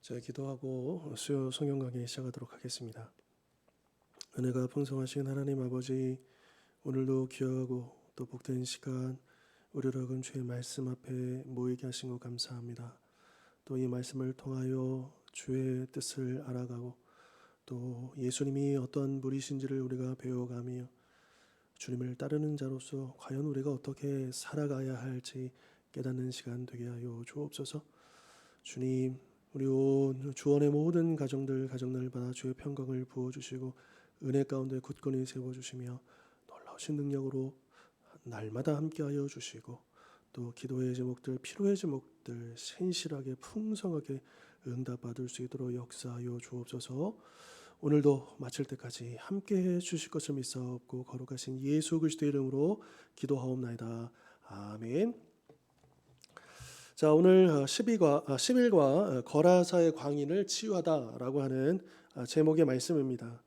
자, 기도하고 수요 성경 강의 시작하도록 하겠습니다. 은혜가 풍성하신 하나님 아버지, 오늘도 귀하고 또 복된 시간 우리를 하금 주의 말씀 앞에 모이게 하신 것 감사합니다. 또 이 말씀을 통하여 주의 뜻을 알아가고 또 예수님이 어떤 분이신지를 우리가 배워가며 주님을 따르는 자로서 과연 우리가 어떻게 살아가야 할지 깨닫는 시간 되게 하여 주옵소서. 주님, 우리 온 주원의 모든 가정들 받아 주의 평강을 부어주시고 은혜 가운데 굳건히 세워주시며 놀라우신 능력으로 날마다 함께하여 주시고 또 기도의 제목들, 필요의 제목들 신실하게 풍성하게 응답받을 수 있도록 역사하여 주옵소서. 오늘도 마칠 때까지 함께해 주실 것을 믿사옵고 거룩하신 예수 그리스도의 이름으로 기도하옵나이다. 아멘. 자, 오늘 11과 거라사의 광인을 치유하다라고 하는 제목의 말씀입니다.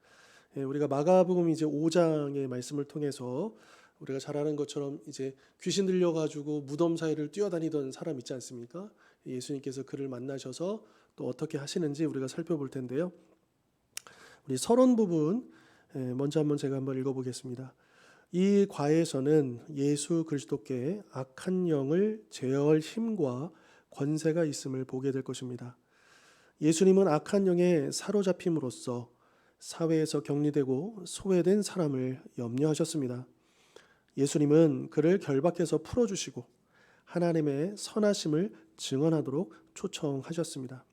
우리가 마가복음 이제 5장의 말씀을 통해서 우리가 잘 아는 것처럼 이제 귀신 들려 가지고 무덤 사이를 뛰어다니던 사람 있지 않습니까? 예수님께서 그를 만나셔서 또 어떻게 하시는지 우리가 살펴볼 텐데요. 우리 서론 부분 먼저 제가 한번 읽어보겠습니다. 이 과에서는 예수 그리스도께 악한 영을 제어할 힘과 권세가 있음을 보게 될 것입니다. 예수님은 악한 영에 사로잡힘으로써 사회에서 격리되고 소외된 사람을 염려하셨습니다. 예수님은 그를 결박해서 풀어주시고 하나님의 선하심을 증언하도록 초청하셨습니다.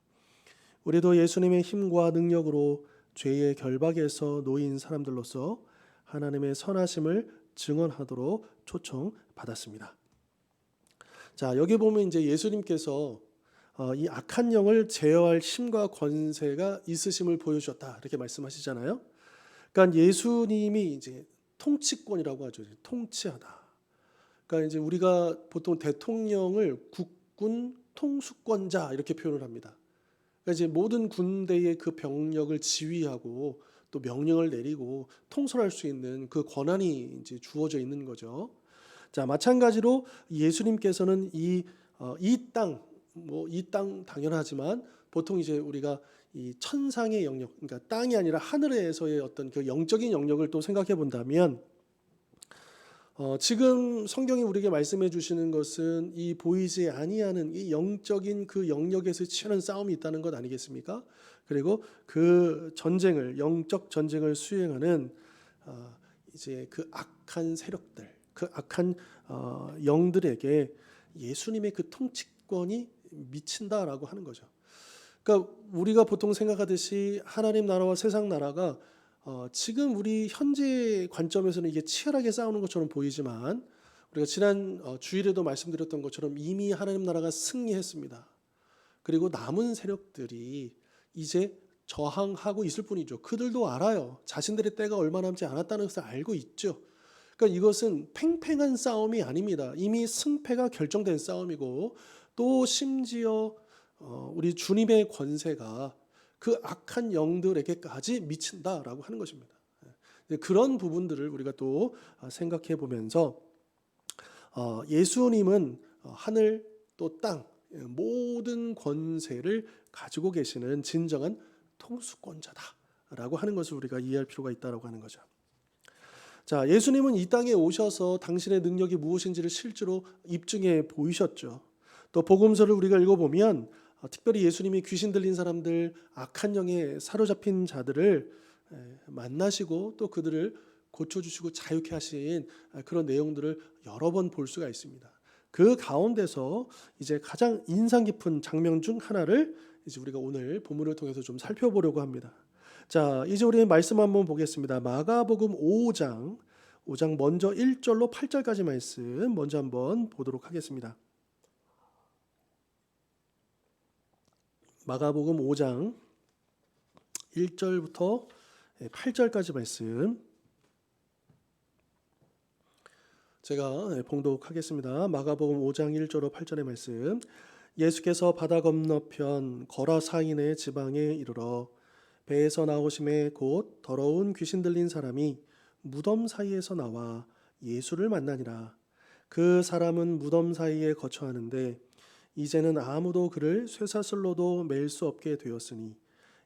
우리도 예수님의 힘과 능력으로 죄의 결박에서 놓인 사람들로서 하나님의 선하심을 증언하도록 초청받았습니다. 자, 여기 보면 이제 예수님께서 이 악한 영을 제어할 힘과 권세가 있으심을 보여주셨다 이렇게 말씀하시잖아요. 그러니까 예수님이 이제 통치권이라고 하죠. 통치하다. 그러니까 이제 우리가 보통 대통령을 국군 통수권자 이렇게 표현을 합니다. 그러니까 이제 모든 군대의 그 병력을 지휘하고 또 명령을 내리고 통솔할 수 있는 그 권한이 이제 주어져 있는 거죠. 자, 마찬가지로 예수님께서는 이 땅 당연하지만 보통 이제 우리가 이 천상의 영역, 그러니까 땅이 아니라 하늘에서의 어떤 그 영적인 영역을 또 생각해 본다면 지금 성경이 우리에게 말씀해 주시는 것은 이 보이지 아니하는 이 영적인 그 영역에서 치열한 싸움이 있다는 것 아니겠습니까? 그리고 그 전쟁을 영적 전쟁을 수행하는 이제 그 악한 세력들, 그 악한 영들에게 예수님의 그 통치권이 미친다라고 하는 거죠. 그러니까 우리가 보통 생각하듯이 하나님 나라와 세상 나라가 지금 우리 현재 관점에서는 이게 치열하게 싸우는 것처럼 보이지만 우리가 지난 주일에도 말씀드렸던 것처럼 이미 하나님 나라가 승리했습니다. 그리고 남은 세력들이 이제 저항하고 있을 뿐이죠. 그들도 알아요. 자신들의 때가 얼마 남지 않았다는 것을 알고 있죠. 그러니까 이것은 팽팽한 싸움이 아닙니다. 이미 승패가 결정된 싸움이고 또 심지어 우리 주님의 권세가 그 악한 영들에게까지 미친다라고 하는 것입니다. 그런 부분들을 우리가 또 생각해 보면서 예수님은 하늘 또 땅 모든 권세를 가지고 계시는 진정한 통수권자다라고 하는 것을 우리가 이해할 필요가 있다라고 하는 거죠. 자, 예수님은 이 땅에 오셔서 당신의 능력이 무엇인지를 실제로 입증해 보이셨죠. 또 복음서를 우리가 읽어보면 특별히 예수님이 귀신 들린 사람들, 악한 영에 사로잡힌 자들을 만나시고 또 그들을 고쳐주시고 자유케 하신 그런 내용들을 여러 번 볼 수가 있습니다. 그 가운데서 이제 가장 인상 깊은 장면 중 하나를 이제 우리가 오늘 본문을 통해서 좀 살펴보려고 합니다. 자, 이제 우리 말씀 한번 보겠습니다. 마가복음 5장 먼저 1절로 8절까지 말씀 먼저 한번 보도록 하겠습니다. 마가복음 5장 1절부터 8절까지 말씀 제가 봉독하겠습니다. 마가복음 5장 1절로 8절의 말씀. 예수께서 바다 건너편 거라사인의 지방에 이르러 배에서 나오심에 곧 더러운 귀신 들린 사람이 무덤 사이에서 나와 예수를 만나니라. 그 사람은 무덤 사이에 거처하는데 이제는 아무도 그를 쇠사슬로도 맬 수 없게 되었으니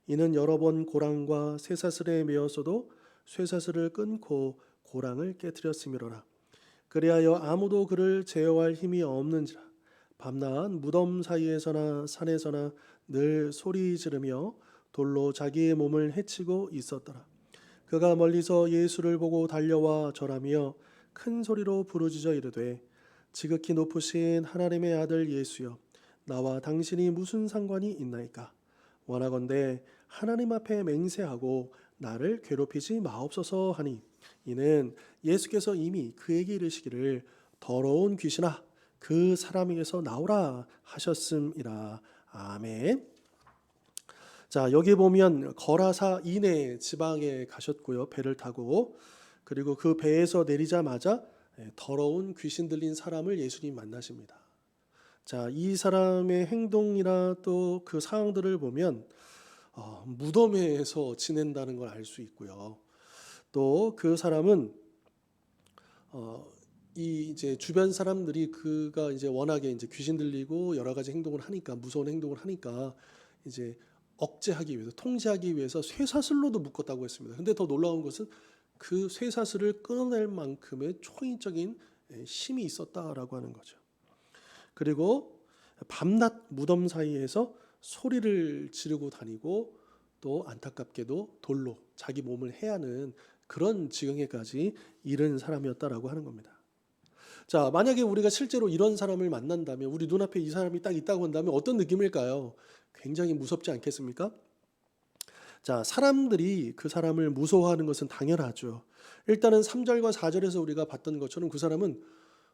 이는 여러 번 고랑과 쇠사슬에 매었어도 쇠사슬을 끊고 고랑을 깨뜨렸음이로라. 그리하여 아무도 그를 제어할 힘이 없는지라. 밤낮 무덤 사이에서나 산에서나 늘 소리 지르며 돌로 자기의 몸을 해치고 있었더라. 그가 멀리서 예수를 보고 달려와 절하며 큰 소리로 부르짖어 이르되 지극히 높으신 하나님의 아들 예수여, 나와 당신이 무슨 상관이 있나이까? 원하건대 하나님 앞에 맹세하고 나를 괴롭히지 마옵소서 하니, 이는 예수께서 이미 그에게 이르시기를 더러운 귀신아 그 사람에게서 나오라 하셨음이라. 아멘. 자, 여기 보면 거라사 이내 지방에 가셨고요. 배를 타고. 그리고 그 배에서 내리자마자 더러운 귀신 들린 사람을 예수님 만나십니다. 자, 이 사람의 행동이나 또 그 상황들을 보면 무덤에서 지낸다는 걸 알 수 있고요. 또 그 사람은 이 이제 주변 사람들이 그가 이제 워낙에 이제 귀신 들리고 여러 가지 행동을 하니까, 무서운 행동을 하니까 이제 억제하기 위해서, 통제하기 위해서 쇠사슬로도 묶었다고 했습니다. 근데 더 놀라운 것은 그 쇠사슬을 끊어낼 만큼의 초인적인 힘이 있었다라고 하는 거죠. 그리고 밤낮 무덤 사이에서 소리를 지르고 다니고 또 안타깝게도 돌로 자기 몸을 해하는 그런 지경에까지 이른 사람이었다라고 하는 겁니다. 자, 만약에 우리가 실제로 이런 사람을 만난다면, 우리 눈앞에 이 사람이 딱 있다고 한다면 어떤 느낌일까요? 굉장히 무섭지 않겠습니까? 자, 사람들이 그 사람을 무서워하는 것은 당연하죠. 일단은 3절과 4절에서 우리가 봤던 것처럼 그 사람은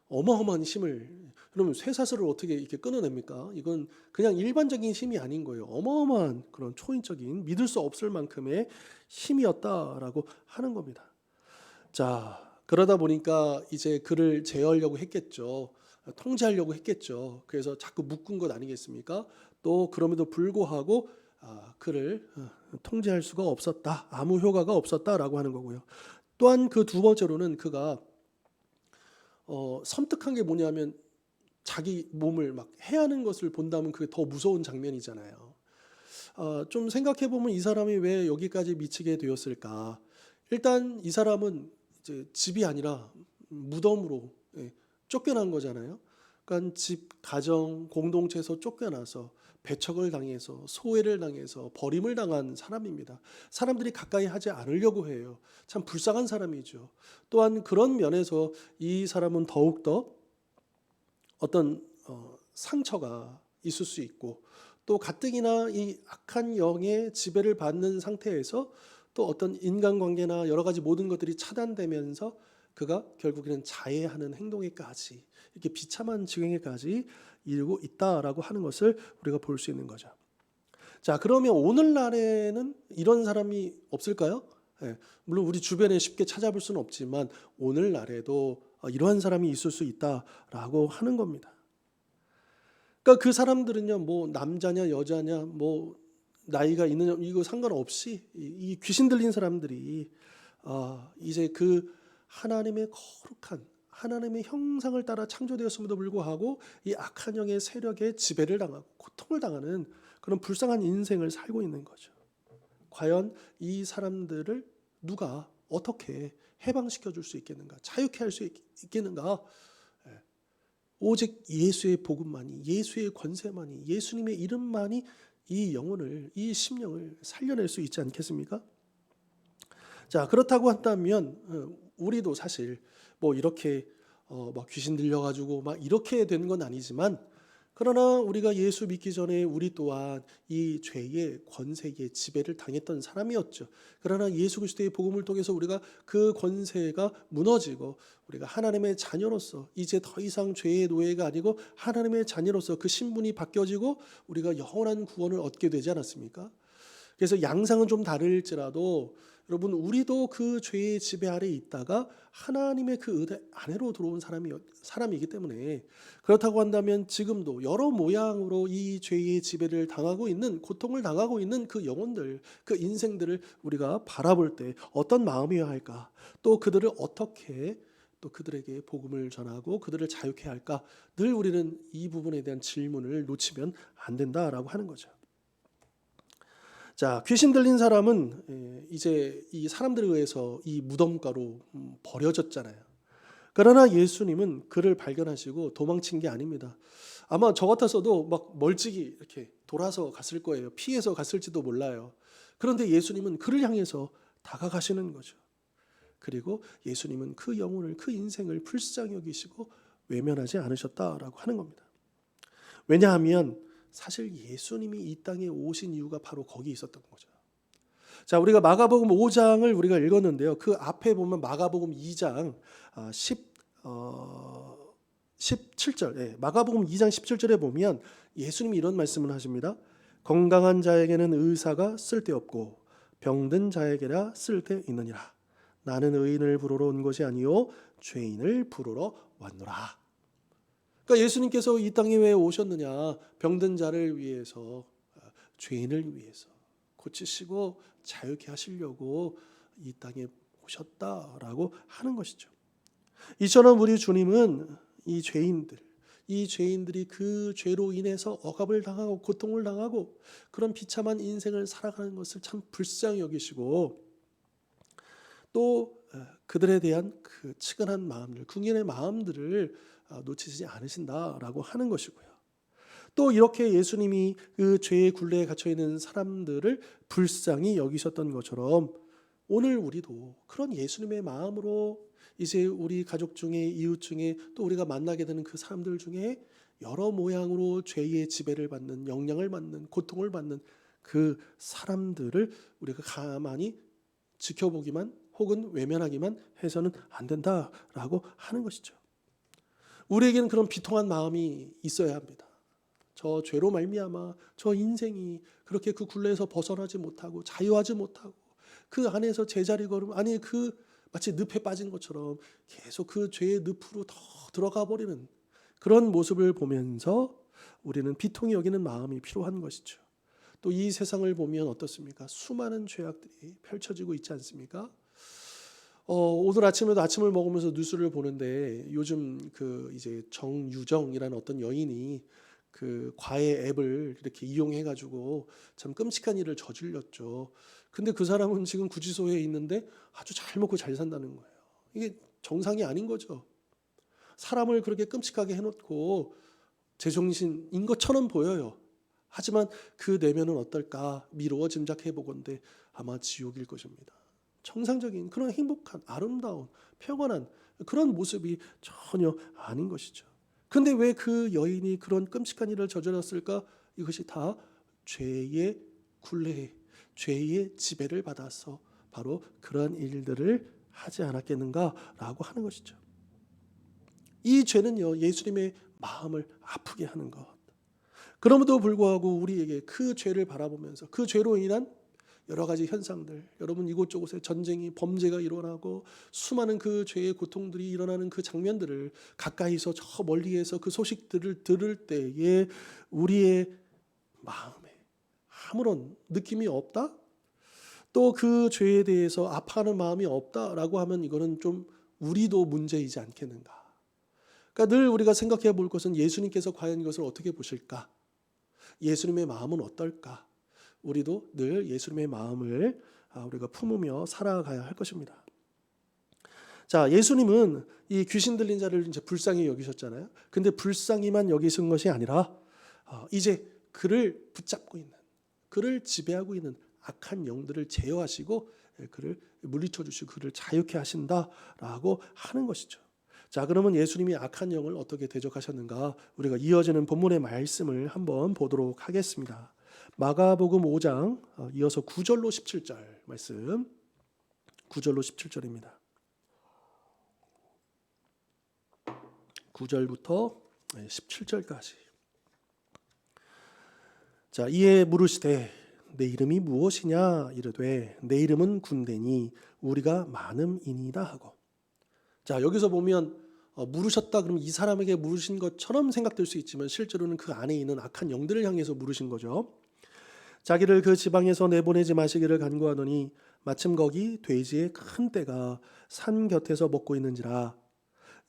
어마어마한 힘을, 그러면 쇠사슬을 어떻게 이렇게 끊어냅니까? 이건 그냥 일반적인 힘이 아닌 거예요. 어마어마한 그런 초인적인, 믿을 수 없을 만큼의 힘이었다라고 하는 겁니다. 자, 그러다 보니까 이제 그를 제어하려고 했겠죠. 통제하려고 했겠죠. 그래서 자꾸 묶은 것 아니겠습니까? 또 그럼에도 불구하고 그를 통제할 수가 없었다. 아무 효과가 없었다라고 하는 거고요. 또한 그 두 번째로는 그가 섬뜩한 게 뭐냐면 자기 몸을 막 해하는 것을 본다면 그게 더 무서운 장면이잖아요. 좀 생각해 보면 이 사람이 왜 여기까지 미치게 되었을까? 일단 이 사람은 이제 집이 아니라 무덤으로 쫓겨난 거잖아요. 그러니까 집, 가정, 공동체에서 쫓겨나서 배척을 당해서 소외를 당해서 버림을 당한 사람입니다. 사람들이 가까이 하지 않으려고 해요. 참 불쌍한 사람이죠. 또한 그런 면에서 이 사람은 더욱더 어떤 상처가 있을 수 있고, 또 가뜩이나 이 악한 영의 지배를 받는 상태에서 또 어떤 인간관계나 여러 가지 모든 것들이 차단되면서 그가 결국에는 자해하는 행동에까지, 이렇게 비참한 지경에까지 이르고 있다라고 하는 것을 우리가 볼 수 있는 거죠. 자, 그러면 오늘날에는 이런 사람이 없을까요? 물론 우리 주변에 쉽게 찾아볼 수는 없지만 오늘날에도 이러한 사람이 있을 수 있다라고 하는 겁니다. 그러니까 그 사람들은요, 뭐 남자냐 여자냐 뭐 나이가 있느냐 이거 상관없이 이 귀신 들린 사람들이 이제 그 하나님의 거룩한 하나님의 형상을 따라 창조되었음에도 불구하고 이 악한 영의 세력에 지배를 당하고 고통을 당하는 그런 불쌍한 인생을 살고 있는 거죠. 과연 이 사람들을 누가 어떻게 해방시켜 줄 수 있겠는가? 자유케 할 수 있겠는가? 오직 예수의 복음만이, 예수의 권세만이, 예수님의 이름만이 이 영혼을, 이 심령을 살려낼 수 있지 않겠습니까? 자, 그렇다고 한다면 우리도 사실 뭐 이렇게 막 귀신 들려가지고 막 이렇게 된 건 아니지만, 그러나 우리가 예수 믿기 전에 우리 또한 이 죄의 권세에 지배를 당했던 사람이었죠. 그러나 예수 그리스도의 복음을 통해서 우리가 그 권세가 무너지고 우리가 하나님의 자녀로서 이제 더 이상 죄의 노예가 아니고 하나님의 자녀로서 그 신분이 바뀌어지고 우리가 영원한 구원을 얻게 되지 않았습니까? 그래서 양상은 좀 다를지라도 여러분, 우리도 그 죄의 지배 아래 있다가 하나님의 그 은혜 안으로 들어온 사람이기 때문에, 그렇다고 한다면 지금도 여러 모양으로 이 죄의 지배를 당하고 있는, 고통을 당하고 있는 그 영혼들, 그 인생들을 우리가 바라볼 때 어떤 마음이어야 할까? 또 그들을 어떻게 또 그들에게 복음을 전하고 그들을 자유케 할까? 늘 우리는 이 부분에 대한 질문을 놓치면 안 된다라고 하는 거죠. 자, 귀신 들린 사람은 이제 이 사람들에 의해서 이 무덤가로 버려졌잖아요. 그러나 예수님은 그를 발견하시고 도망친 게 아닙니다. 아마 저 같았어도 막 멀찍이 이렇게 돌아서 갔을 거예요. 피해서 갔을지도 몰라요. 그런데 예수님은 그를 향해서 다가가시는 거죠. 그리고 예수님은 그 영혼을, 그 인생을 불쌍히 여기시고 외면하지 않으셨다라고 하는 겁니다. 왜냐하면 사실 예수님이 이 땅에 오신 이유가 바로 거기 있었던 거죠. 자, 우리가 마가복음 5장을 우리가 읽었는데요. 그 앞에 보면 마가복음 2장 17절, 마가복음 2장 17절에 보면 예수님이 이런 말씀을 하십니다. 건강한 자에게는 의사가 쓸데없고 병든 자에게라 쓸데있느니라. 나는 의인을 부르러 온 것이 아니요 죄인을 부르러 왔노라. 그러니까 예수님께서 이 땅에 왜 오셨느냐? 병든 자를 위해서, 죄인을 위해서 고치시고 자유케 하시려고 이 땅에 오셨다라고 하는 것이죠. 이처럼 우리 주님은 이 죄인들이 그 죄로 인해서 억압을 당하고 고통을 당하고 그런 비참한 인생을 살아가는 것을 참 불쌍히 여기시고 또 그들에 대한 그 측은한 마음들, 궁연의 마음들을 놓치지 않으신다라고 하는 것이고요. 또 이렇게 예수님이 그 죄의 굴레에 갇혀 있는 사람들을 불쌍히 여기셨던 것처럼 오늘 우리도 그런 예수님의 마음으로 이제 우리 가족 중에, 이웃 중에, 또 우리가 만나게 되는 그 사람들 중에 여러 모양으로 죄의 지배를 받는, 영향을 받는, 고통을 받는 그 사람들을 우리가 가만히 지켜보기만 혹은 외면하기만 해서는 안 된다라고 하는 것이죠. 우리에게는 그런 비통한 마음이 있어야 합니다. 저 죄로 말미암아 저 인생이 그렇게 그 굴레에서 벗어나지 못하고 자유하지 못하고 그 안에서 제자리 걸음, 아니 그 마치 늪에 빠진 것처럼 계속 그 죄의 늪으로 더 들어가 버리는 그런 모습을 보면서 우리는 비통히 여기는 마음이 필요한 것이죠. 또 이 세상을 보면 어떻습니까? 수많은 죄악들이 펼쳐지고 있지 않습니까? 오늘 아침에도 아침을 먹으면서 뉴스를 보는데 요즘 그 이제 정유정이라는 어떤 여인이 그 과외 앱을 이렇게 이용해 가지고 참 끔찍한 일을 저질렀죠. 근데 그 사람은 지금 구치소에 있는데 아주 잘 먹고 잘 산다는 거예요. 이게 정상이 아닌 거죠. 사람을 그렇게 끔찍하게 해놓고 제정신인 것처럼 보여요. 하지만 그 내면은 어떨까 미루어 짐작해 보건대 아마 지옥일 것입니다. 정상적인 그런 행복한 아름다운 평안한 그런 모습이 전혀 아닌 것이죠. 근데 왜 그 여인이 그런 끔찍한 일을 저질렀을까? 이것이 다 죄의 굴레에, 죄의 지배를 받아서 바로 그런 일들을 하지 않았겠는가라고 하는 것이죠. 이 죄는요, 예수님의 마음을 아프게 하는 것. 그럼에도 불구하고 우리에게 그 죄를 바라보면서 그 죄로 인한 여러 가지 현상들, 여러분 이곳저곳에 전쟁이, 범죄가 일어나고 수많은 그 죄의 고통들이 일어나는 그 장면들을 가까이서 저 멀리에서 그 소식들을 들을 때에 우리의 마음에 아무런 느낌이 없다? 또 그 죄에 대해서 아파하는 마음이 없다라고 하면 이거는 좀 우리도 문제이지 않겠는가? 그러니까 늘 우리가 생각해 볼 것은 예수님께서 과연 이것을 어떻게 보실까? 예수님의 마음은 어떨까? 우리도 늘 예수님의 마음을 우리가 품으며 살아가야 할 것입니다. 자, 예수님은 이 귀신 들린 자를 이제 불쌍히 여기셨잖아요. 근데 불쌍히만 여기신 것이 아니라 이제 그를 붙잡고 있는, 그를 지배하고 있는 악한 영들을 제어하시고 그를 물리쳐 주시고 그를 자유케 하신다라고 하는 것이죠. 자, 그러면 예수님이 악한 영을 어떻게 대적하셨는가? 우리가 이어지는 본문의 말씀을 한번 보도록 하겠습니다. 마가복음 5장 이어서 9절로 17절 말씀. 9절로 17절입니다. 9절부터 17절까지. 자, 이에 물으시되 내 이름이 무엇이냐 이르되 내 이름은 군대니 우리가 많음이니이다 하고. 자, 여기서 보면 물으셨다 그러면 이 사람에게 물으신 것처럼 생각될 수 있지만 실제로는 그 안에 있는 악한 영들을 향해서 물으신 거죠. 자기를 그 지방에서 내보내지 마시기를 간구하더니 마침 거기 돼지의 큰 떼가 산 곁에서 먹고 있는지라.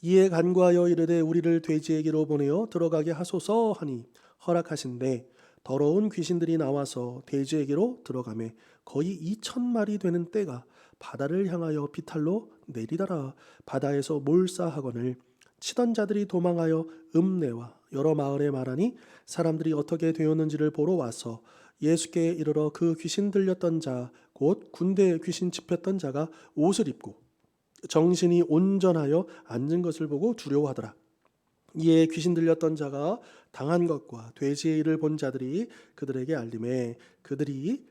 이에 간구하여 이르되 우리를 돼지에게로 보내어 들어가게 하소서 하니 허락하신대 더러운 귀신들이 나와서 돼지에게로 들어가매 거의 2,000마리 되는 떼가 바다를 향하여 비탈로 내리더라. 바다에서 몰사하거늘 치던 자들이 도망하여 읍내와 여러 마을에 말하니 사람들이 어떻게 되었는지를 보러 와서 예수께 이르러 그 귀신 들렸던 자 곧 군대 귀신 집혔던 자가 옷을 입고 정신이 온전하여 앉은 것을 보고 두려워하더라. 이에 귀신 들렸던 자가 당한 것과 돼지의 일을 본 자들이 그들에게 알림해 그들이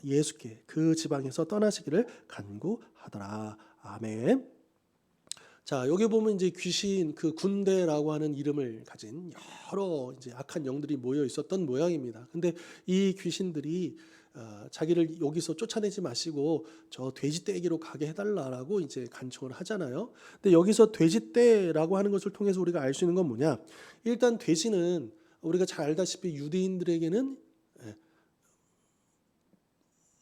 예수께 그 지방에서 떠나시기를 간구하더라. 아멘. 자, 여기 보면 이제 귀신 그 군대라고 하는 이름을 가진 여러 이제 악한 영들이 모여 있었던 모양입니다. 근데 이 귀신들이 자기를 여기서 쫓아내지 마시고 저 돼지떼기로 가게 해달라라고 이제 간청을 하잖아요. 근데 여기서 돼지떼라고 하는 것을 통해서 우리가 알 수 있는 건 뭐냐? 일단 돼지는 우리가 잘 알다시피 유대인들에게는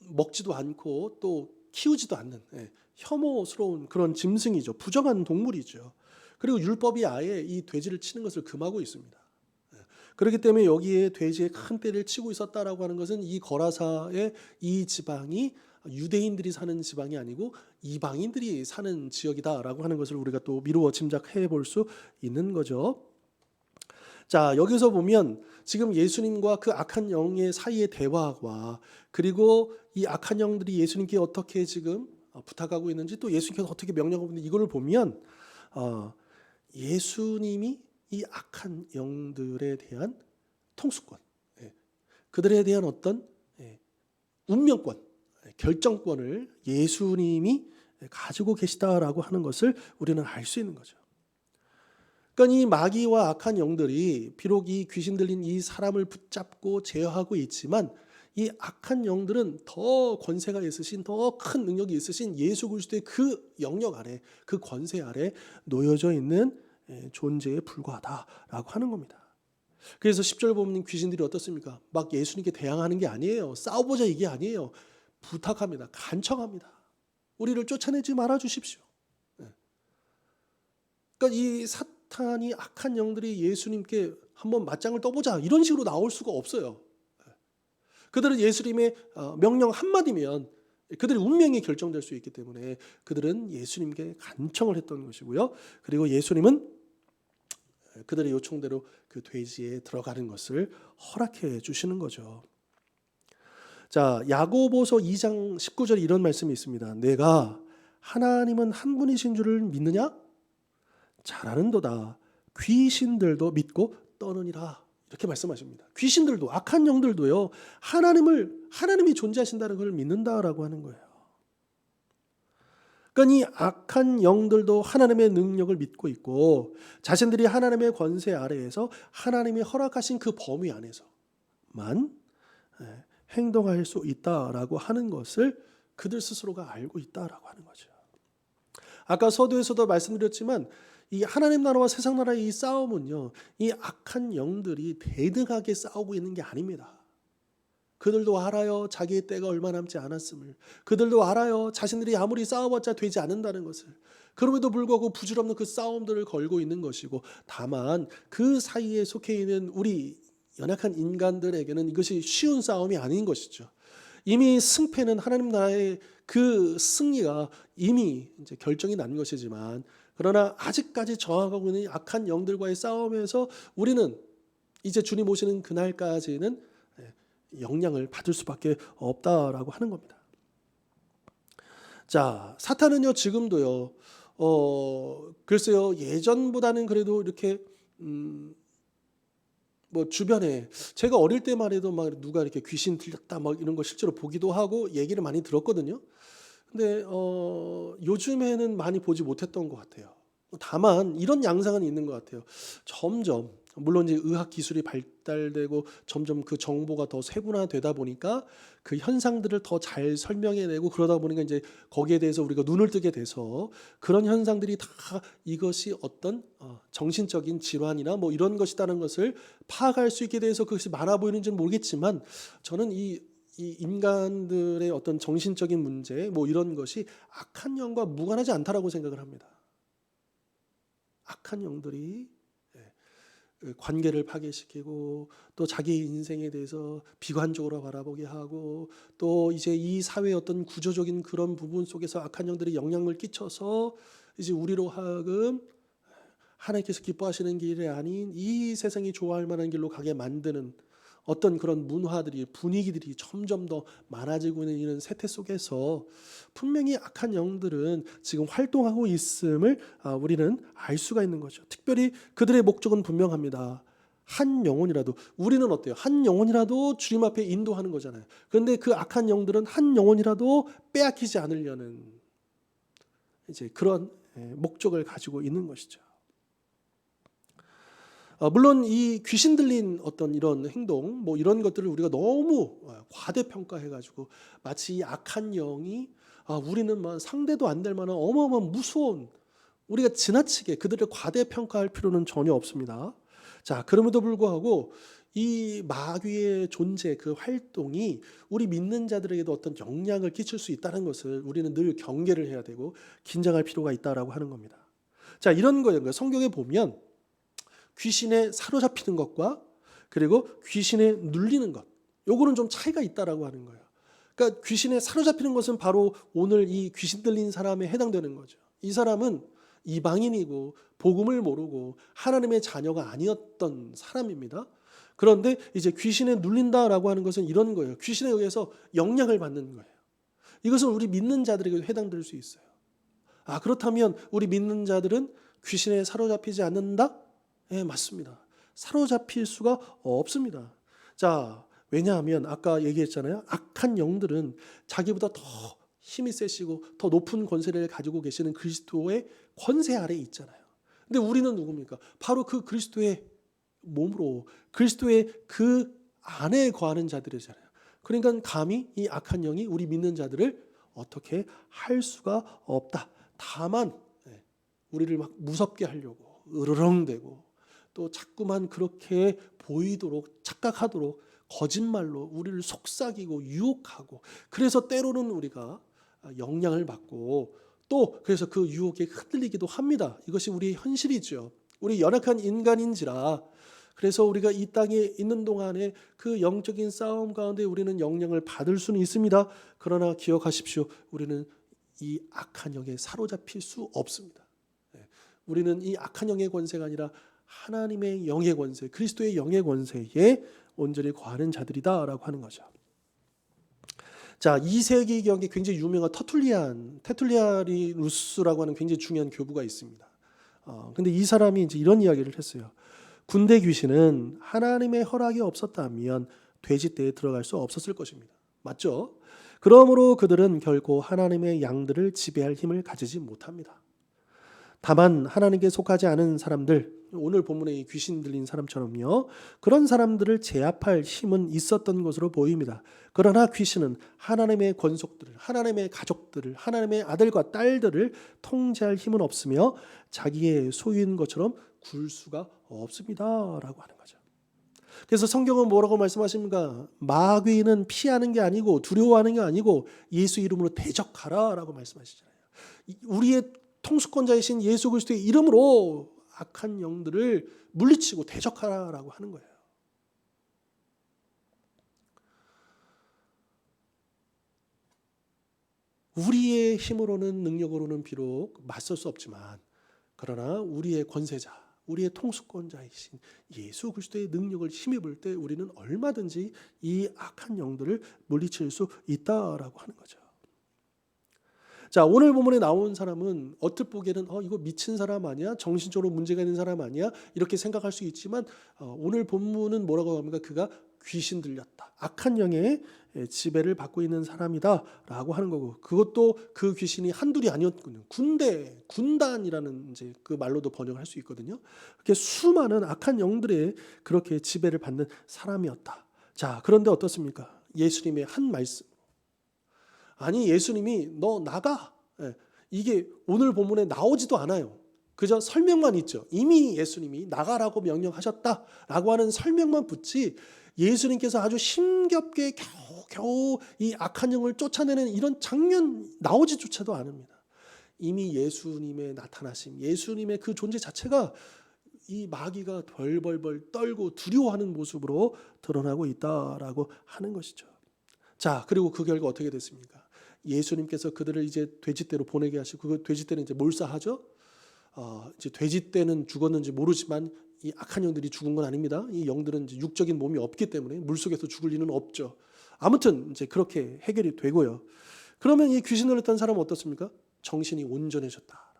먹지도 않고 또 키우지도 않는 혐오스러운 그런 짐승이죠. 부정한 동물이죠. 그리고 율법이 아예 이 돼지를 치는 것을 금하고 있습니다. 그렇기 때문에 여기에 돼지의 큰 떼를 치고 있었다라고 하는 것은 이 거라사의 이 지방이 유대인들이 사는 지방이 아니고 이방인들이 사는 지역이다라고 하는 것을 우리가 또 미루어 짐작해 볼 수 있는 거죠. 자, 여기서 보면 지금 예수님과 그 악한 영의 사이의 대화와 그리고 이 악한 영들이 예수님께 어떻게 지금 부탁하고 있는지 또 예수님께서 어떻게 명령하고 있는지 이거를 보면 예수님이 이 악한 영들에 대한 통수권, 그들에 대한 어떤 운명권, 결정권을 예수님이 가지고 계시다라고 하는 것을 우리는 알 수 있는 거죠. 그러니까 이 마귀와 악한 영들이 비록 이 귀신 들린 이 사람을 붙잡고 제어하고 있지만 이 악한 영들은 더 권세가 있으신 더 큰 능력이 있으신 예수 그리스도의 그 영역 아래 그 권세 아래 놓여져 있는 존재에 불과하다라고 하는 겁니다. 그래서 10절 보면 귀신들이 어떻습니까? 막 예수님께 대항하는 게 아니에요. 싸워보자 이게 아니에요. 부탁합니다. 간청합니다. 우리를 쫓아내지 말아 주십시오. 그러니까 이 사탄이 악한 영들이 예수님께 한번 맞짱을 떠보자 이런 식으로 나올 수가 없어요. 그들은 예수님의 명령 한마디면 그들의 운명이 결정될 수 있기 때문에 그들은 예수님께 간청을 했던 것이고요. 그리고 예수님은 그들의 요청대로 그 돼지에 들어가는 것을 허락해 주시는 거죠. 자, 야고보서 2장 19절에 이런 말씀이 있습니다. 내가 하나님은 한 분이신 줄을 믿느냐? 잘하는도다. 귀신들도 믿고 떠느니라. 이렇게 말씀하십니다. 귀신들도 악한 영들도요. 하나님이 존재하신다는 걸 믿는다라고 하는 거예요. 그러니까 이 악한 영들도 하나님의 능력을 믿고 있고 자신들이 하나님의 권세 아래에서 하나님이 허락하신 그 범위 안에서만 행동할 수 있다라고 하는 것을 그들 스스로가 알고 있다라고 하는 거죠. 아까 서두에서도 말씀드렸지만 이 하나님 나라와 세상 나라의 이 싸움은요, 이 악한 영들이 대등하게 싸우고 있는 게 아닙니다. 그들도 알아요. 자기의 때가 얼마 남지 않았음을. 그들도 알아요. 자신들이 아무리 싸워봤자 되지 않는다는 것을. 그럼에도 불구하고 부질없는 그 싸움들을 걸고 있는 것이고 다만 그 사이에 속해 있는 우리 연약한 인간들에게는 이것이 쉬운 싸움이 아닌 것이죠. 이미 승패는 하나님 나라의 그 승리가 이미 이제 결정이 난 것이지만 그러나 아직까지 저항하고 있는 악한 영들과의 싸움에서 우리는 이제 주님 오시는 그날까지는 영향을 받을 수밖에 없다라고 하는 겁니다. 자, 사탄은요 지금도요 글쎄요 예전보다는 그래도 이렇게 뭐 주변에 제가 어릴 때만 해도 막 누가 이렇게 귀신 들렸다 막 이런 거 실제로 보기도 하고 얘기를 많이 들었거든요. 근데 요즘에는 많이 보지 못했던 것 같아요. 다만 이런 양상은 있는 것 같아요. 점점 물론 이제 의학 기술이 발달되고 점점 그 정보가 더 세분화되다 보니까 그 현상들을 더 잘 설명해내고 그러다 보니까 이제 거기에 대해서 우리가 눈을 뜨게 돼서 그런 현상들이 다 이것이 어떤 정신적인 질환이나 뭐 이런 것이라는 것을 파악할 수 있게 돼서 그것이 많아 보이는지는 모르겠지만 저는 이 인간들의 어떤 정신적인 문제 뭐 이런 것이 악한 영과 무관하지 않다라고 생각을 합니다. 악한 영들이 관계를 파괴시키고 또 자기 인생에 대해서 비관적으로 바라보게 하고 또 이제 이 사회의 어떤 구조적인 그런 부분 속에서 악한 영들이 영향을 끼쳐서 이제 우리로 하여금 하나님께서 기뻐하시는 길이 아닌 이 세상이 좋아할 만한 길로 가게 만드는 어떤 그런 문화들이 분위기들이 점점 더 많아지고 있는 이런 세태 속에서 분명히 악한 영들은 지금 활동하고 있음을 우리는 알 수가 있는 거죠. 특별히 그들의 목적은 분명합니다. 한 영혼이라도, 우리는 어때요? 한 영혼이라도 주님 앞에 인도하는 거잖아요. 그런데 그 악한 영들은 한 영혼이라도 빼앗기지 않으려는 이제 그런 목적을 가지고 있는 것이죠. 물론 이 귀신 들린 어떤 이런 행동, 뭐 이런 것들을 우리가 너무 과대평가해가지고 마치 이 악한 영이 우리는 막 상대도 안 될 만한 어마어마한 무서운, 우리가 지나치게 그들을 과대평가할 필요는 전혀 없습니다. 자, 그럼에도 불구하고 이 마귀의 존재, 그 활동이 우리 믿는 자들에게도 어떤 영향을 끼칠 수 있다는 것을 우리는 늘 경계를 해야 되고 긴장할 필요가 있다라고 하는 겁니다. 자, 이런 거예요. 성경에 보면 귀신에 사로잡히는 것과 그리고 귀신에 눌리는 것, 요거는 좀 차이가 있다라고 하는 거예요. 그러니까 귀신에 사로잡히는 것은 바로 오늘 이 귀신 들린 사람에 해당되는 거죠. 이 사람은 이방인이고 복음을 모르고 하나님의 자녀가 아니었던 사람입니다. 그런데 이제 귀신에 눌린다라고 하는 것은 이런 거예요. 귀신에 의해서 영향을 받는 거예요. 이것은 우리 믿는 자들에게도 해당될 수 있어요. 그렇다면 우리 믿는 자들은 귀신에 사로잡히지 않는다? 네, 맞습니다. 사로잡힐 수가 없습니다. 자, 왜냐하면 아까 얘기했잖아요. 악한 영들은 자기보다 더 힘이 세시고 더 높은 권세를 가지고 계시는 그리스도의 권세 아래에 있잖아요. 근데 우리는 누굽니까? 바로 그 그리스도의 몸으로 그리스도의 그 안에 거하는 자들이잖아요. 그러니까 감히 이 악한 영이 우리 믿는 자들을 어떻게 할 수가 없다. 다만 우리를 막 무섭게 하려고 으르렁대고 또 자꾸만 그렇게 보이도록 착각하도록 거짓말로 우리를 속삭이고 유혹하고, 그래서 때로는 우리가 영향을 받고 또 그래서 그 유혹에 흔들리기도 합니다. 이것이 우리의 현실이죠. 우리 연약한 인간인지라 그래서 우리가 이 땅에 있는 동안에 그 영적인 싸움 가운데 우리는 영향을 받을 수는 있습니다. 그러나 기억하십시오. 우리는 이 악한 영에 사로잡힐 수 없습니다. 우리는 이 악한 영의 권세가 아니라 하나님의 영의 권세, 그리스도의 영의 권세에 온전히 거하는 자들이다라고 하는 거죠. 자, 2세기경에 굉장히 유명한 테툴리아리누스라고 하는 굉장히 중요한 교부가 있습니다. 근데 이 사람이 이제 이런 이야기를 했어요. 군대 귀신은 하나님의 허락이 없었다면 돼지떼에 들어갈 수 없었을 것입니다. 맞죠? 그러므로 그들은 결코 하나님의 양들을 지배할 힘을 가지지 못합니다. 다만 하나님께 속하지 않은 사람들, 오늘 본문에 이 귀신 들린 사람처럼요, 그런 사람들을 제압할 힘은 있었던 것으로 보입니다. 그러나 귀신은 하나님의 권속들을, 하나님의 가족들을, 하나님의 아들과 딸들을 통제할 힘은 없으며 자기의 소유인 것처럼 굴 수가 없습니다 라고 하는 거죠. 그래서 성경은 뭐라고 말씀하십니까? 마귀는 피하는 게 아니고 두려워하는 게 아니고 예수 이름으로 대적하라 라고 말씀하시잖아요. 우리의 통수권자이신 예수 그리스도의 이름으로 악한 영들을 물리치고 대적하라라고 하는 거예요. 우리의 힘으로는, 능력으로는 비록 맞설 수 없지만 그러나 우리의 권세자, 우리의 통수권자이신 예수 그리스도의 능력을 힘입을 때 우리는 얼마든지 이 악한 영들을 물리칠 수 있다라고 하는 거죠. 자, 오늘 본문에 나온 사람은 얼핏 보기에는 이거 미친 사람 아니야? 정신적으로 문제가 있는 사람 아니야? 이렇게 생각할 수 있지만 오늘 본문은 뭐라고 합니까? 그가 귀신 들렸다. 악한 영의 지배를 받고 있는 사람이다 라고 하는 거고, 그것도 그 귀신이 한둘이 아니었거든요. 군단이라는 이제 그 말로도 번역할 수 있거든요. 이렇게 수많은 악한 영들의 그렇게 지배를 받는 사람이었다. 자, 그런데 어떻습니까? 예수님의 한 말씀, 아니 예수님이 너 나가, 이게 오늘 본문에 나오지도 않아요. 그저 설명만 있죠. 이미 예수님이 나가라고 명령하셨다라고 하는 설명만 붙지 예수님께서 아주 힘겹게 겨우 이 악한 영을 쫓아내는 이런 장면 나오지조차도 않습니다. 이미 예수님의 나타나심, 예수님의 그 존재 자체가 이 마귀가 벌벌벌 떨고 두려워하는 모습으로 드러나고 있다라고 하는 것이죠. 자, 그리고 그 결과 어떻게 됐습니까? 예수님께서 그들을 이제 돼지떼로 보내게 하시고, 그 돼지떼는 이제 몰사하죠. 이제 돼지떼는 죽었는지 모르지만 이 악한 영들이 죽은 건 아닙니다. 이 영들은 이제 육적인 몸이 없기 때문에 물속에서 죽을 리는 없죠. 아무튼 이제 그렇게 해결이 되고요. 그러면 이 귀신 들렸던 사람은 어떻습니까? 정신이 온전해졌다.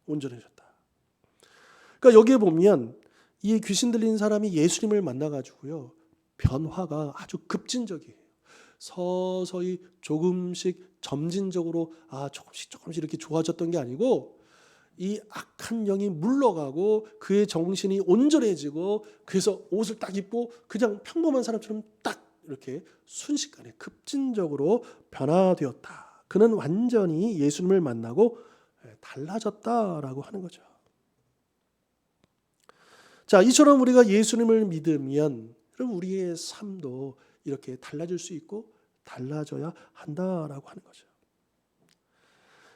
온전해졌다. 그러니까 여기에 보면 이 귀신 들린 사람이 예수님을 만나가지고요, 변화가 아주 급진적이에요. 서서히 조금씩 점진적으로 조금씩 이렇게 좋아졌던 게 아니고, 이 악한 영이 물러가고 그의 정신이 온전해지고, 그래서 옷을 딱 입고 그냥 평범한 사람처럼 딱 이렇게 순식간에 급진적으로 변화되었다. 그는 완전히 예수님을 만나고 달라졌다라고 하는 거죠. 자, 이처럼 우리가 예수님을 믿으면 그럼 우리의 삶도 이렇게 달라질 수 있고 달라져야 한다라고 하는 거죠.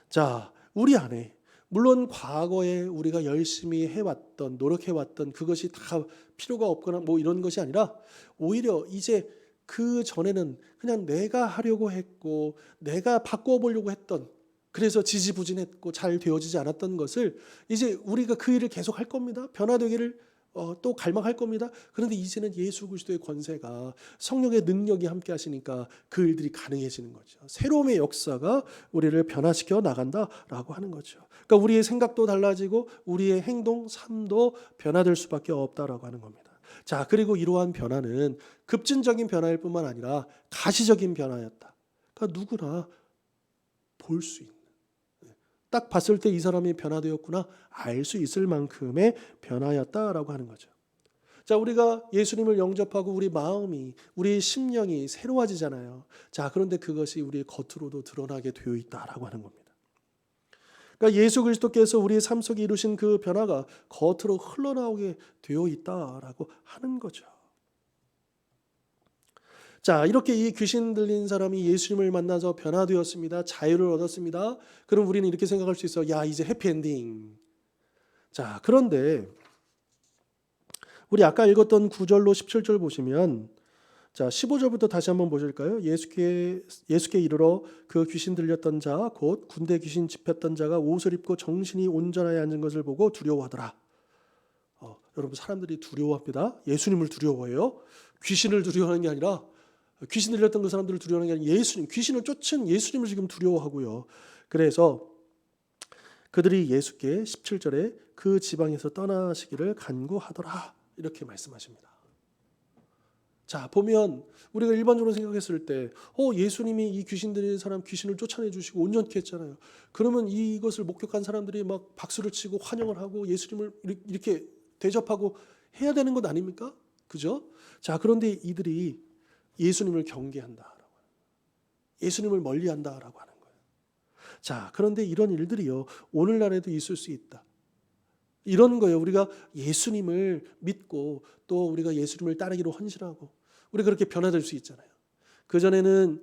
자, 우리 안에 물론 과거에 우리가 열심히 해왔던, 노력해왔던 그것이 다 필요가 없거나 뭐 이런 것이 아니라, 오히려 이제 그 전에는 그냥 내가 하려고 했고 내가 바꿔보려고 했던, 그래서 지지부진했고 잘 되어지지 않았던 것을 이제 우리가 그 일을 계속 할 겁니다. 변화되기를 또 갈망할 겁니다. 그런데 이제는 예수 그리스도의 권세가, 성령의 능력이 함께 하시니까 그 일들이 가능해지는 거죠. 새로움의 역사가 우리를 변화시켜 나간다라고 하는 거죠. 그러니까 우리의 생각도 달라지고 우리의 행동, 삶도 변화될 수밖에 없다라고 하는 겁니다. 자, 그리고 이러한 변화는 급진적인 변화일 뿐만 아니라 가시적인 변화였다. 그러니까 누구나 볼 수 있는, 딱 봤을 때 이 사람이 변화되었구나 알 수 있을 만큼의 변화였다라고 하는 거죠. 자, 우리가 예수님을 영접하고 우리 마음이, 우리 심령이 새로워지잖아요. 자, 그런데 그것이 우리 겉으로도 드러나게 되어 있다라고 하는 겁니다. 그러니까 예수 그리스도께서 우리의 삶 속에 이루신 그 변화가 겉으로 흘러나오게 되어 있다라고 하는 거죠. 자, 이렇게 이 귀신 들린 사람이 예수님을 만나서 변화되었습니다. 자유를 얻었습니다. 그럼 우리는 이렇게 생각할 수 있어요. 야, 이제 해피엔딩. 자, 그런데 우리 아까 읽었던 9절로 17절 보시면, 자, 15절부터 다시 한번 보실까요? 예수께 이르러 그 귀신 들렸던 자, 곧 군대 귀신 집혔던 자가 옷을 입고 정신이 온전하여 앉은 것을 보고 두려워하더라. 여러분, 사람들이 두려워합니다. 예수님을 두려워해요. 귀신을 두려워하는 게 아니라, 귀신 들렸던 그 사람들을 두려워하는 게 아니라 예수님, 귀신을 쫓은 예수님을 지금 두려워하고요. 그래서 그들이 예수께 17절에 그 지방에서 떠나시기를 간구하더라, 이렇게 말씀하십니다. 자, 보면 우리가 일반적으로 생각했을 때 예수님이 이 귀신 들린 사람 귀신을 쫓아내 주시고 온전케 했잖아요. 그러면 이것을 목격한 사람들이 막 박수를 치고 환영을 하고 예수님을 이렇게 대접하고 해야 되는 것 아닙니까? 그죠? 자, 그런데 이들이 예수님을 경계한다, 예수님을 멀리한다라고 하는 거예요. 자, 그런데 이런 일들이요, 오늘날에도 있을 수 있다. 이런 거예요. 우리가 예수님을 믿고 또 우리가 예수님을 따르기로 헌신하고 우리 그렇게 변화될 수 있잖아요. 그전에는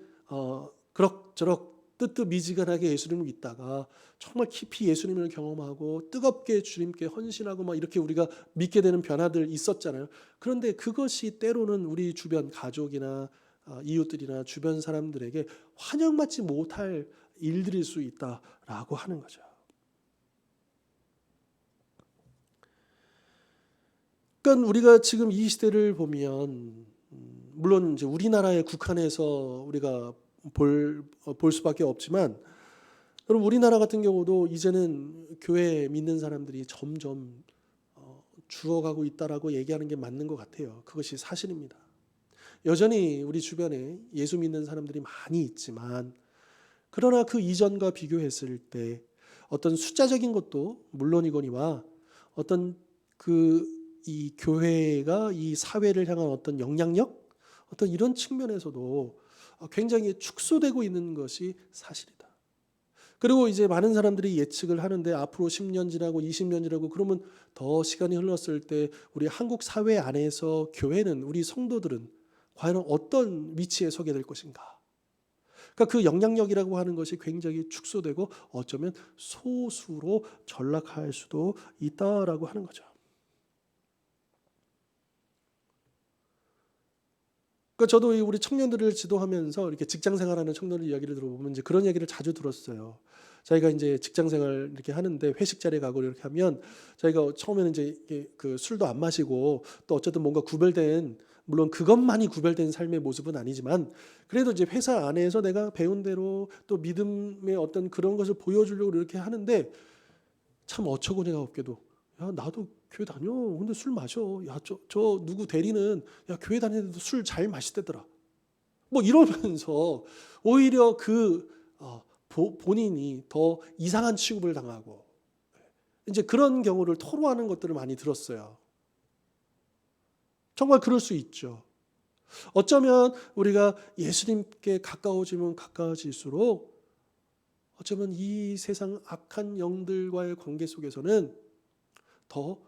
그럭저럭 뜨뜻미지근하게 예수님을 믿다가 정말 깊이 예수님을 경험하고 뜨겁게 주님께 헌신하고 막 이렇게 우리가 믿게 되는 변화들 있었잖아요. 그런데 그것이 때로는 우리 주변 가족이나 이웃들이나 주변 사람들에게 환영받지 못할 일들일 수 있다라고 하는 거죠. 그러니까 우리가 지금 이 시대를 보면, 물론 이제 우리나라에 국한해서 우리가 볼 수밖에 없지만, 여러분, 우리나라 같은 경우도 이제는 교회 믿는 사람들이 점점 줄어가고 있다라고 얘기하는 게 맞는 것 같아요. 그것이 사실입니다. 여전히 우리 주변에 예수 믿는 사람들이 많이 있지만, 그러나 그 이전과 비교했을 때 어떤 숫자적인 것도 물론이거니와 어떤 이 교회가 이 사회를 향한 어떤 영향력, 어떤 이런 측면에서도 굉장히 축소되고 있는 것이 사실이다. 그리고 이제 많은 사람들이 예측을 하는데, 앞으로 10년 지나고 20년 지나고 그러면 더 시간이 흘렀을 때 우리 한국 사회 안에서 교회는, 우리 성도들은 과연 어떤 위치에 서게 될 것인가? 그러니까 그 영향력이라고 하는 것이 굉장히 축소되고 어쩌면 소수로 전락할 수도 있다라고 하는 거죠. 그러니까 저도 우리 청년들을 지도하면서 이렇게 직장 생활하는 청년들 이야기를 들어보면 이제 그런 얘기를 자주 들었어요. 자기가 이제 직장 생활 이렇게 하는데 회식 자리에 가고 이렇게 하면 자기가 처음에는 이제 그 술도 안 마시고 또 어쨌든 뭔가 구별된, 물론 그것만이 구별된 삶의 모습은 아니지만 그래도 이제 회사 안에서 내가 배운 대로 또 믿음의 어떤 그런 것을 보여주려고 이렇게 하는데 참 어처구니가 없게도 야 나도 교회 다녀. 근데 술 마셔. 야 저 누구 대리는 야 교회 다니는데도 술 잘 마시대더라. 뭐 이러면서 오히려 본인이 더 이상한 취급을 당하고 이제 그런 경우를 토로하는 것들을 많이 들었어요. 정말 그럴 수 있죠. 어쩌면 우리가 예수님께 가까워지면 가까워질수록 어쩌면 이 세상 악한 영들과의 관계 속에서는 더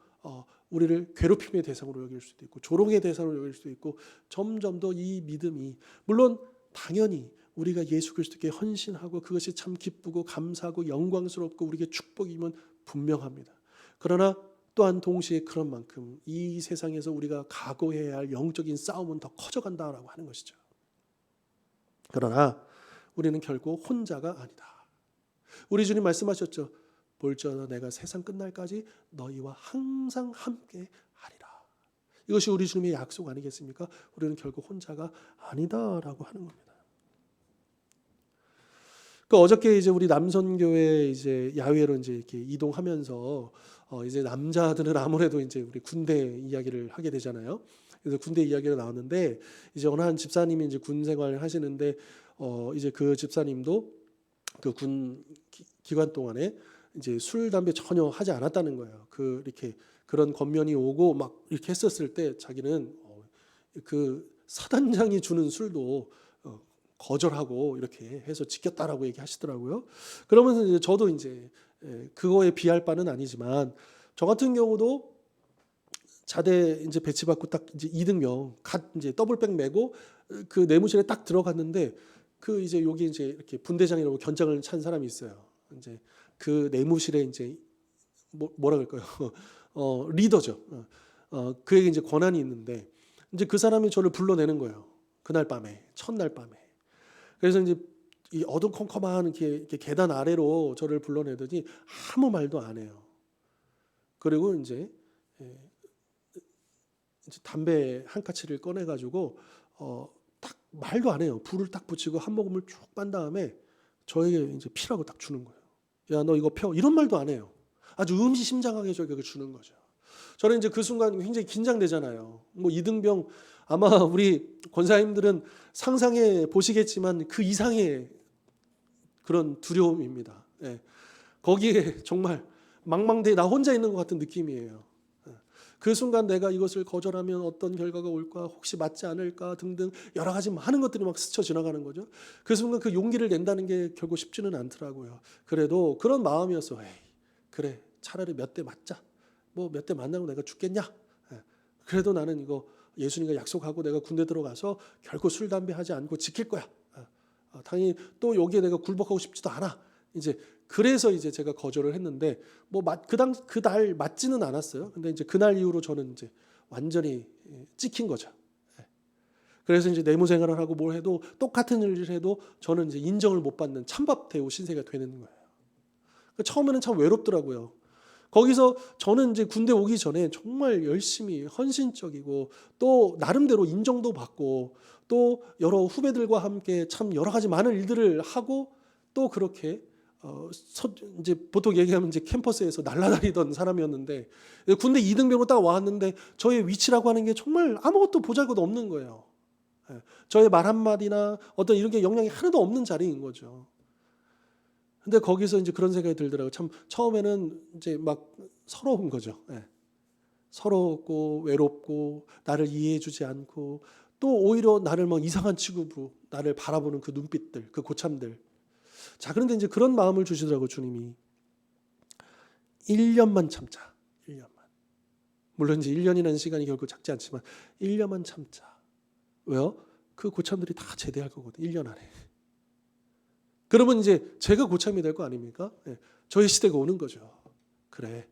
우리를 괴롭힘의 대상으로 여길 수도 있고 조롱의 대상으로 여길 수도 있고 점점 더 이 믿음이, 물론 당연히 우리가 예수 그리스도께 헌신하고 그것이 참 기쁘고 감사하고 영광스럽고 우리에게 축복이면 분명합니다. 그러나 또한 동시에 그런 만큼 이 세상에서 우리가 각오해야 할 영적인 싸움은 더 커져간다라고 하는 것이죠. 그러나 우리는 결코 혼자가 아니다. 우리 주님 말씀하셨죠. 볼지어다 내가 세상 끝날까지 너희와 항상 함께 하리라. 이것이 우리 주님의 약속 아니겠습니까? 우리는 결코 혼자가 아니다라고 하는 겁니다. 그 어저께 이제 우리 남선교회 이제 야외로 이제 이렇게 이동하면서 이제 남자들은 아무래도 이제 우리 군대 이야기를 하게 되잖아요. 그래서 군대 이야기가 나왔는데 이제 어느 한 집사님이 이제 군 생활을 하시는데 이제 그 집사님도 그 군 기간 동안에 이제 술 담배 전혀 하지 않았다는 거예요. 이렇게 그런 권면이 오고 막 이렇게 했었을 때 자기는 그 사단장이 주는 술도 거절하고 이렇게 해서 지켰다라고 얘기하시더라고요. 그러면서 이제 저도 이제 그거에 비할 바는 아니지만 저 같은 경우도 자대 이제 배치받고 딱 이제 2등병 갓 이제 더블백 메고 그 내무실에 딱 들어갔는데 그 이제 여기 이제 이렇게 분대장이라고 견장을 찬 사람이 있어요. 이제 그 내무실에 이제 뭐라 그럴까요? 리더죠. 그에게 이제 권한이 있는데 이제 그 사람이 저를 불러내는 거예요. 그날 밤에, 첫날 밤에. 그래서 이제 이 어두컴컴한 이렇게 계단 아래로 저를 불러내더니 아무 말도 안 해요. 그리고 이제 담배 한 까치를 꺼내 가지고 딱 말도 안 해요. 불을 딱 붙이고 한 모금을 쭉 빤 다음에 저에게 이제 피라고 딱 주는 거예요. 야, 너 이거 펴. 이런 말도 안 해요. 아주 의미심장하게 저에게 주는 거죠. 저는 이제 그 순간 굉장히 긴장되잖아요. 뭐 이등병 아마 우리 권사님들은 상상해 보시겠지만 그 이상의 그런 두려움입니다. 예. 거기에 정말 망망대해 나 혼자 있는 것 같은 느낌이에요. 그 순간 내가 이것을 거절하면 어떤 결과가 올까, 혹시 맞지 않을까 등등 여러 가지 많은 것들이 막 스쳐 지나가는 거죠. 그 순간 그 용기를 낸다는 게 결국 쉽지는 않더라고요. 그래도 그런 마음이었어. 에이, 그래 차라리 몇 대 맞자. 뭐 몇 대 만나고 내가 죽겠냐. 그래도 나는 이거 예수님과 약속하고 내가 군대 들어가서 결코 술 담배 하지 않고 지킬 거야. 당연히 또 여기에 내가 굴복하고 싶지도 않아. 이제 그래서 이제 제가 거절을 했는데 뭐 그날 맞지는 않았어요. 근데 이제 그날 이후로 저는 이제 완전히 찍힌 거죠. 그래서 이제 내무 생활을 하고 뭘 해도 똑같은 일을 해도 저는 이제 인정을 못 받는 찬밥 대우 신세가 되는 거예요. 처음에는 참 외롭더라고요. 거기서 저는 이제 군대 오기 전에 정말 열심히 헌신적이고 또 나름대로 인정도 받고 또 여러 후배들과 함께 참 여러 가지 많은 일들을 하고 또 그렇게 이제 보통 얘기하면 이제 캠퍼스에서 날아다니던 사람이었는데 군대 2등병으로 딱 왔는데 저의 위치라고 하는 게 정말 아무것도 보잘것 없는 거예요. 저의 말 한마디나 어떤 이런 게 영향이 하나도 없는 자리인 거죠. 근데 거기서 이제 그런 생각이 들더라고요. 참 처음에는 이제 막 서러운 거죠. 서럽고 외롭고 나를 이해해주지 않고 또 오히려 나를 막 이상한 취급으로 나를 바라보는 그 눈빛들, 그 고참들. 자, 그런데 이제 그런 마음을 주시더라고요, 주님이. 1년만 참자. 1년만. 물론 이제 1년이라는 시간이 결코 작지 않지만 1년만 참자. 왜요? 그 고참들이 다 제대할 거거든. 1년 안에. 그러면 이제 제가 고참이 될 거 아닙니까? 예, 저의 시대가 오는 거죠. 그래,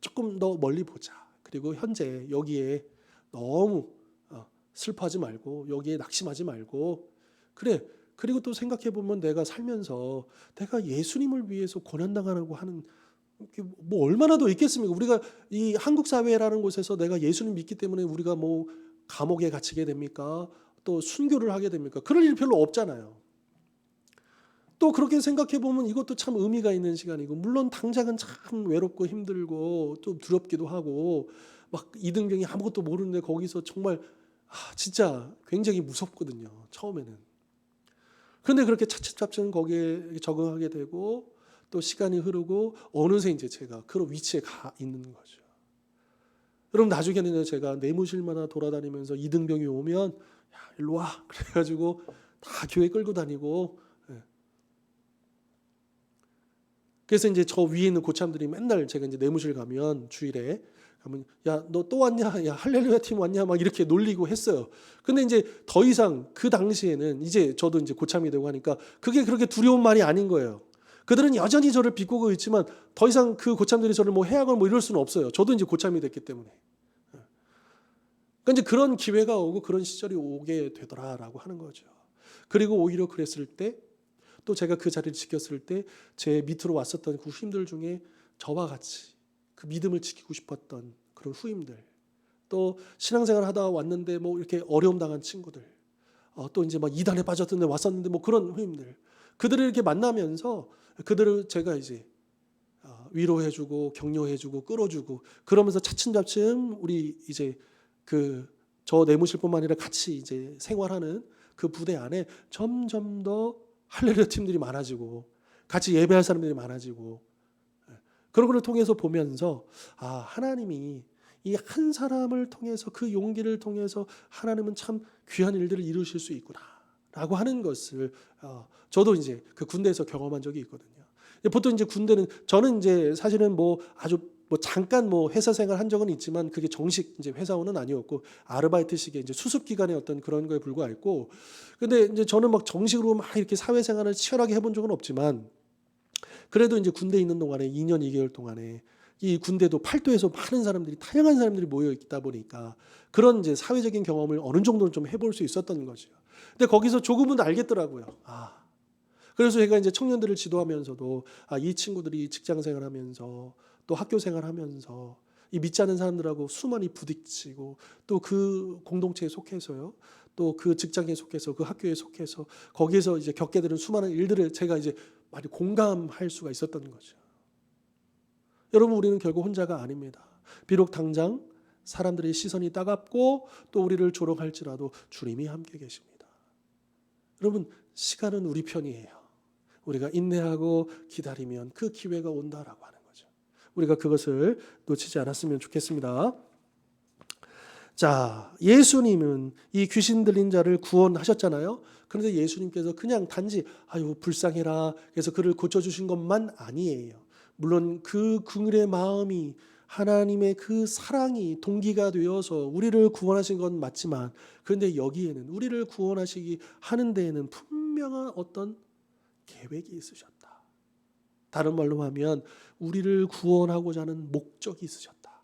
조금 더 멀리 보자. 그리고 현재 여기에 너무 슬퍼하지 말고, 여기에 낙심하지 말고, 그래. 그리고 또 생각해 보면 내가 살면서 내가 예수님을 위해서 고난당하고 하는 뭐 얼마나 더 있겠습니까? 우리가 이 한국 사회라는 곳에서 내가 예수님 믿기 때문에 우리가 뭐 감옥에 갇히게 됩니까? 또 순교를 하게 됩니까? 그럴 일 별로 없잖아요. 또 그렇게 생각해 보면 이것도 참 의미가 있는 시간이고, 물론 당장은 참 외롭고 힘들고 좀 두렵기도 하고, 막 이등병이 아무것도 모르는데 거기서 정말 진짜 굉장히 무섭거든요, 처음에는. 그런데 그렇게 차츰차츰 거기에 적응하게 되고, 또 시간이 흐르고 어느새 이제 제가 그런 위치에 가 있는 거죠. 여러분, 나중에는 제가 내무실마다 돌아다니면서 이등병이 오면 야, 일로 와 그래가지고 다 교회 끌고 다니고, 그래서 이제 저 위에 있는 고참들이 맨날 제가 이제 내무실 가면 주일에 가면 야, 너 또 왔냐? 야, 할렐루야 팀 왔냐? 막 이렇게 놀리고 했어요. 근데 이제 더 이상 그 당시에는 이제 저도 이제 고참이 되고 하니까 그게 그렇게 두려운 말이 아닌 거예요. 그들은 여전히 저를 비꼬고 있지만 더 이상 그 고참들이 저를 뭐 해하거나 뭐 이럴 수는 없어요. 저도 이제 고참이 됐기 때문에. 그러니까 이제 그런 기회가 오고 그런 시절이 오게 되더라라고 하는 거죠. 그리고 오히려 그랬을 때, 또 제가 그 자리를 지켰을 때 제 밑으로 왔었던 그 후임들 중에 저와 같이 그 믿음을 지키고 싶었던 그런 후임들, 또 신앙생활 하다 왔는데 뭐 이렇게 어려움 당한 친구들, 또 이제 막 이단에 빠졌던데 왔었는데 뭐 그런 후임들, 그들을 이렇게 만나면서 그들을 제가 이제 위로해주고 격려해주고 끌어주고, 그러면서 차츰차츰 우리 이제 그 저 내무실뿐만 아니라 같이 이제 생활하는 그 부대 안에 점점 더 할렐루야 팀들이 많아지고 같이 예배할 사람들이 많아지고, 그런 걸 통해서 보면서 하나님이 이 한 사람을 통해서, 그 용기를 통해서 하나님은 참 귀한 일들을 이루실 수 있구나라고 하는 것을 저도 이제 그 군대에서 경험한 적이 있거든요. 보통 이제 군대는, 저는 이제 사실은 뭐 아주 뭐 잠깐 뭐 회사 생활 한 적은 있지만 그게 정식 이제 회사원은 아니었고 아르바이트식의 이제 수습 기간의 어떤 그런 거에 불과했고, 근데 이제 저는 막 정식으로 막 이렇게 사회생활을 치열하게 해본 적은 없지만, 그래도 이제 군대에 있는 동안에 2년 2개월 동안에 이 군대도 팔도에서 많은 사람들이, 다양한 사람들이 모여 있다 보니까 그런 이제 사회적인 경험을 어느 정도는 좀 해볼 수 있었던 거죠. 근데 거기서 조금은 알겠더라고요. 그래서 제가 이제 청년들을 지도하면서도 이 친구들이 직장 생활하면서 또 학교 생활하면서 이 믿지 않는 사람들하고 수많이 부딪히고, 또 그 공동체에 속해서요, 또 그 직장에 속해서, 그 학교에 속해서 거기에서 이제 겪게 되는 수많은 일들을 제가 이제 많이 공감할 수가 있었던 거죠. 여러분, 우리는 결국 혼자가 아닙니다. 비록 당장 사람들의 시선이 따갑고 또 우리를 조롱할지라도 주님이 함께 계십니다. 여러분, 시간은 우리 편이에요. 우리가 인내하고 기다리면 그 기회가 온다라고 하는 거죠. 우리가 그것을 놓치지 않았으면 좋겠습니다. 자, 예수님은 이 귀신 들린 자를 구원하셨잖아요. 그런데 예수님께서 그냥 단지 불쌍해라 그래서 그를 고쳐주신 것만 아니에요. 물론 그 긍휼의 마음이, 하나님의 그 사랑이 동기가 되어서 우리를 구원하신 건 맞지만, 그런데 여기에는 우리를 구원하시기 하는 데에는 분명한 어떤 계획이 있으셨다. 다른 말로 하면 우리를 구원하고자 하는 목적이 있으셨다.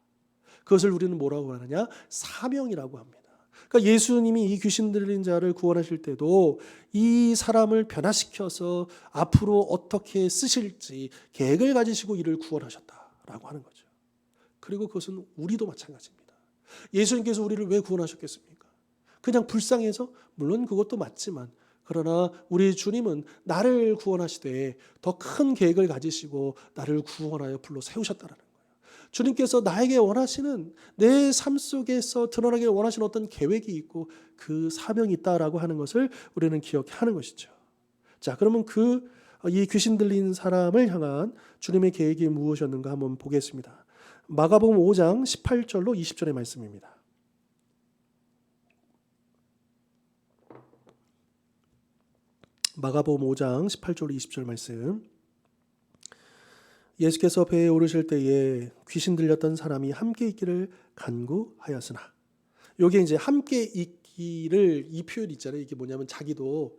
그것을 우리는 뭐라고 하느냐? 사명이라고 합니다. 그러니까 예수님이 이 귀신 들린 자를 구원하실 때도 이 사람을 변화시켜서 앞으로 어떻게 쓰실지 계획을 가지시고 이를 구원하셨다라고 하는 거죠. 그리고 그것은 우리도 마찬가지입니다. 예수님께서 우리를 왜 구원하셨겠습니까? 그냥 불쌍해서? 물론 그것도 맞지만, 그러나 우리 주님은 나를 구원하시되 더 큰 계획을 가지시고 나를 구원하여 불러 세우셨다라는 거예요. 주님께서 나에게 원하시는, 내 삶 속에서 드러나게 원하시는 어떤 계획이 있고 그 사명이 있다라고 하는 것을 우리는 기억하는 것이죠. 자, 그러면 이 귀신 들린 사람을 향한 주님의 계획이 무엇이었는가 한번 보겠습니다. 마가복음 5장 18절로 20절의 말씀입니다. 마가복음 5장 18절로 20절 말씀. 예수께서 배에 오르실 때에 귀신 들렸던 사람이 함께 있기를 간구하였으나, 여기에 이제 함께 있기를, 이 표현 있잖아요. 이게 뭐냐면 자기도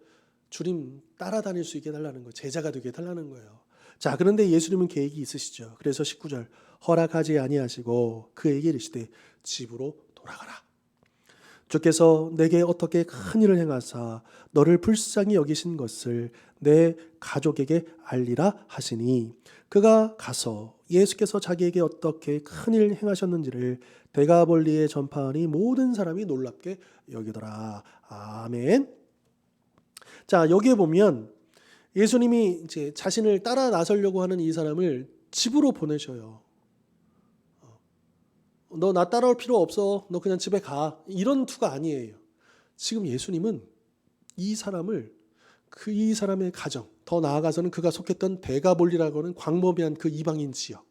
주님 따라다닐 수 있게 해달라는 거예요. 제자가 되게 해달라는 거예요. 자, 그런데 예수님은 계획이 있으시죠. 그래서 19절 허락하지 아니하시고 그에게 이르시되 집으로 돌아가라. 주께서 내게 어떻게 큰 일을 행하사 너를 불쌍히 여기신 것을 내 가족에게 알리라 하시니 그가 가서 예수께서 자기에게 어떻게 큰 일을 행하셨는지를 데가볼리에 전파하니 모든 사람이 놀랍게 여기더라. 아멘. 자, 여기에 보면 예수님이 이제 자신을 따라 나서려고 하는 이 사람을 집으로 보내셔요. 너 나 따라올 필요 없어. 너 그냥 집에 가. 이런 투가 아니에요. 지금 예수님은 이 사람을 이 사람의 가정, 더 나아가서는 그가 속했던 데가볼리라고 하는 광범위한 그 이방인 지역.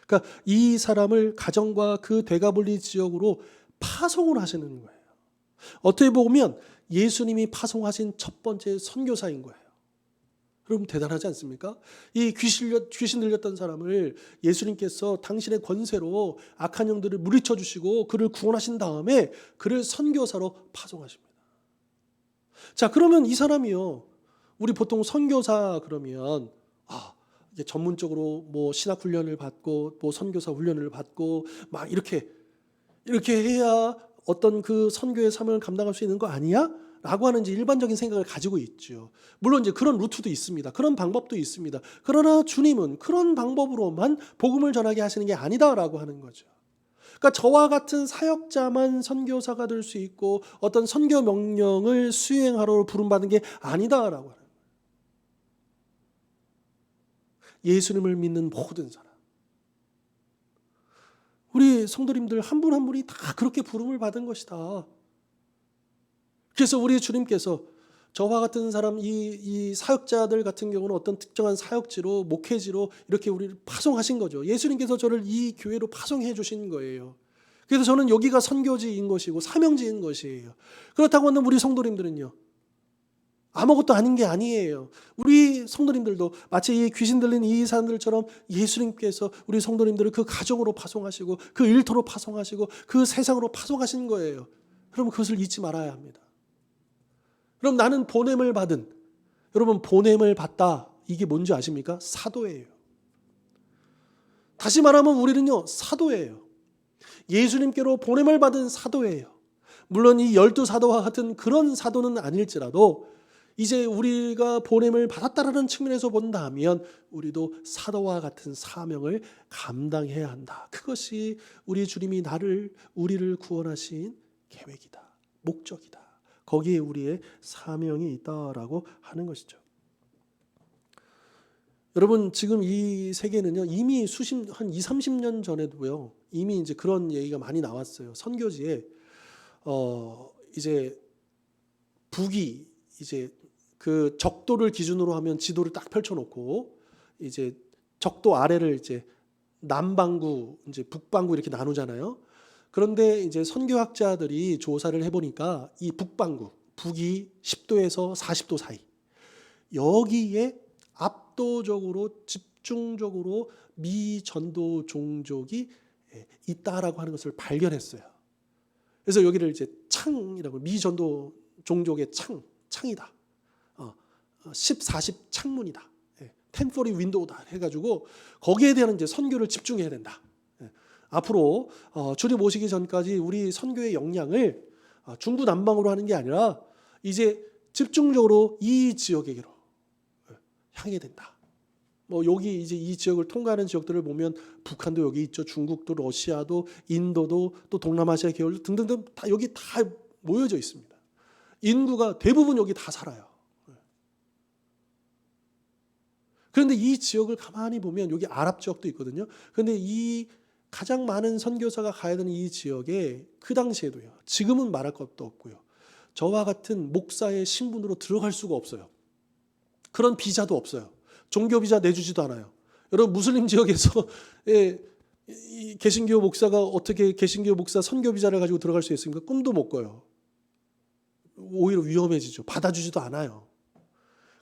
그러니까 이 사람을 가정과 그 데가볼리 지역으로 파송을 하시는 거예요. 어떻게 보면 예수님이 파송하신 첫 번째 선교사인 거예요. 여러분 대단하지 않습니까? 이 귀신 들렸던 사람을 예수님께서 당신의 권세로 악한 영들을 물리쳐 주시고 그를 구원하신 다음에 그를 선교사로 파송하십니다. 자, 그러면 이 사람이요. 우리 보통 선교사 그러면 이게 전문적으로 뭐 신학 훈련을 받고 뭐 선교사 훈련을 받고 막 이렇게 해야 어떤 그 선교의 사명을 감당할 수 있는 거 아니야? 라고 하는 이제 일반적인 생각을 가지고 있죠. 물론 이제 그런 루트도 있습니다. 그런 방법도 있습니다. 그러나 주님은 그런 방법으로만 복음을 전하게 하시는 게 아니다라고 하는 거죠. 그러니까 저와 같은 사역자만 선교사가 될 수 있고 어떤 선교 명령을 수행하러 부름받은 게 아니다라고 하는 거예요. 예수님을 믿는 모든 사람. 우리 성도님들 한 분 한 분이 다 그렇게 부름을 받은 것이다. 그래서 우리 주님께서 저와 같은 사람, 이 사역자들 같은 경우는 어떤 특정한 사역지로, 목회지로 이렇게 우리를 파송하신 거죠. 예수님께서 저를 이 교회로 파송해 주신 거예요. 그래서 저는 여기가 선교지인 것이고 사명지인 것이에요. 그렇다고 하면 우리 성도님들은요. 아무것도 아닌 게 아니에요. 우리 성도님들도 마치 이 귀신 들린 이 사람들처럼 예수님께서 우리 성도님들을 그 가정으로 파송하시고 그 일터로 파송하시고 그 세상으로 파송하신 거예요. 여러분 그것을 잊지 말아야 합니다. 그럼 나는 보냄을 받은, 여러분 보냄을 받다 이게 뭔지 아십니까? 사도예요. 다시 말하면 우리는요 사도예요. 예수님께로 보냄을 받은 사도예요. 물론 이 12사도와 같은 그런 사도는 아닐지라도 이제 우리가 보냄을 받았다라는 측면에서 본다면 우리도 사도와 같은 사명을 감당해야 한다. 그것이 우리 주님이 우리를 구원하신 계획이다. 목적이다. 거기에 우리의 사명이 있다라고 하는 것이죠. 여러분 지금 이 세계는요 이미 한 20, 30년 전에도요 이미 이제 그런 얘기가 많이 나왔어요. 선교지에 이제 북이 이제 그 적도를 기준으로 하면 지도를 딱 펼쳐놓고 이제 적도 아래를 이제 남반구 이제 북반구 이렇게 나누잖아요. 그런데 이제 선교학자들이 조사를 해보니까 이 북반구, 북이 10도에서 40도 사이 여기에 압도적으로 집중적으로 미전도 종족이 있다라고 하는 것을 발견했어요. 그래서 여기를 이제 창이라고 미전도 종족의 창이다. 10, 40 창문이다. 1040 윈도우다 해가지고 거기에 대한 이제 선교를 집중해야 된다. 앞으로 주님 오시기 전까지 우리 선교의 역량을 중구난방으로 하는 게 아니라 이제 집중적으로 이 지역에게로 향해 된다. 뭐 여기 이제 이 지역을 통과하는 지역들을 보면 북한도 여기 있죠. 중국도 러시아도 인도도 또 동남아시아 계열 등등등 다 여기 다 모여져 있습니다. 인구가 대부분 여기 다 살아요. 그런데 이 지역을 가만히 보면 여기 아랍 지역도 있거든요. 그런데 이 가장 많은 선교사가 가야 되는 이 지역에 그 당시에도요. 지금은 말할 것도 없고요. 저와 같은 목사의 신분으로 들어갈 수가 없어요. 그런 비자도 없어요. 종교 비자 내주지도 않아요. 여러분 무슬림 지역에서 이 개신교 목사가 어떻게 개신교 목사 선교 비자를 가지고 들어갈 수 있습니까? 꿈도 못 꿔요. 오히려 위험해지죠. 받아주지도 않아요.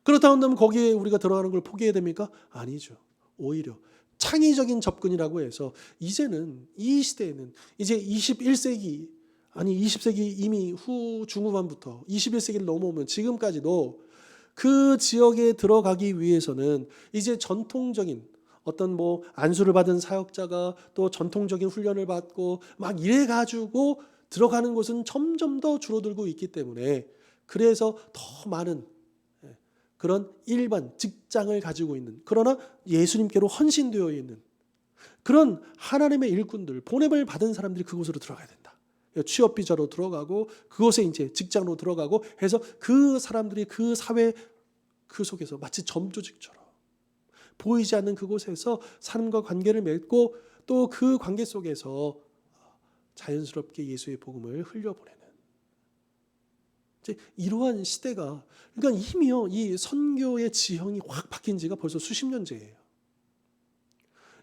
그렇다 한다면 거기에 우리가 들어가는 걸 포기해야 됩니까? 아니죠. 오히려 창의적인 접근이라고 해서 이제는 이 시대에는 이제 21세기 아니 20세기 이미 중후반부터 21세기를 넘어오면 지금까지도 그 지역에 들어가기 위해서는 이제 전통적인 어떤 뭐 안수를 받은 사역자가 또 전통적인 훈련을 받고 막 이래 가지고 들어가는 곳은 점점 더 줄어들고 있기 때문에, 그래서 더 많은 그런 일반 직장을 가지고 있는, 그러나 예수님께로 헌신되어 있는 그런 하나님의 일꾼들, 보냄을 받은 사람들이 그곳으로 들어가야 된다. 취업 비자로 들어가고 그곳에 이제 직장으로 들어가고 해서 그 사람들이 그 사회 그 속에서 마치 점조직처럼 보이지 않는 그곳에서 사람과 관계를 맺고 또 그 관계 속에서 자연스럽게 예수의 복음을 흘려보내는 이제 이러한 시대가, 그러니까 이미요 이 선교의 지형이 확 바뀐 지가 벌써 수십 년째예요.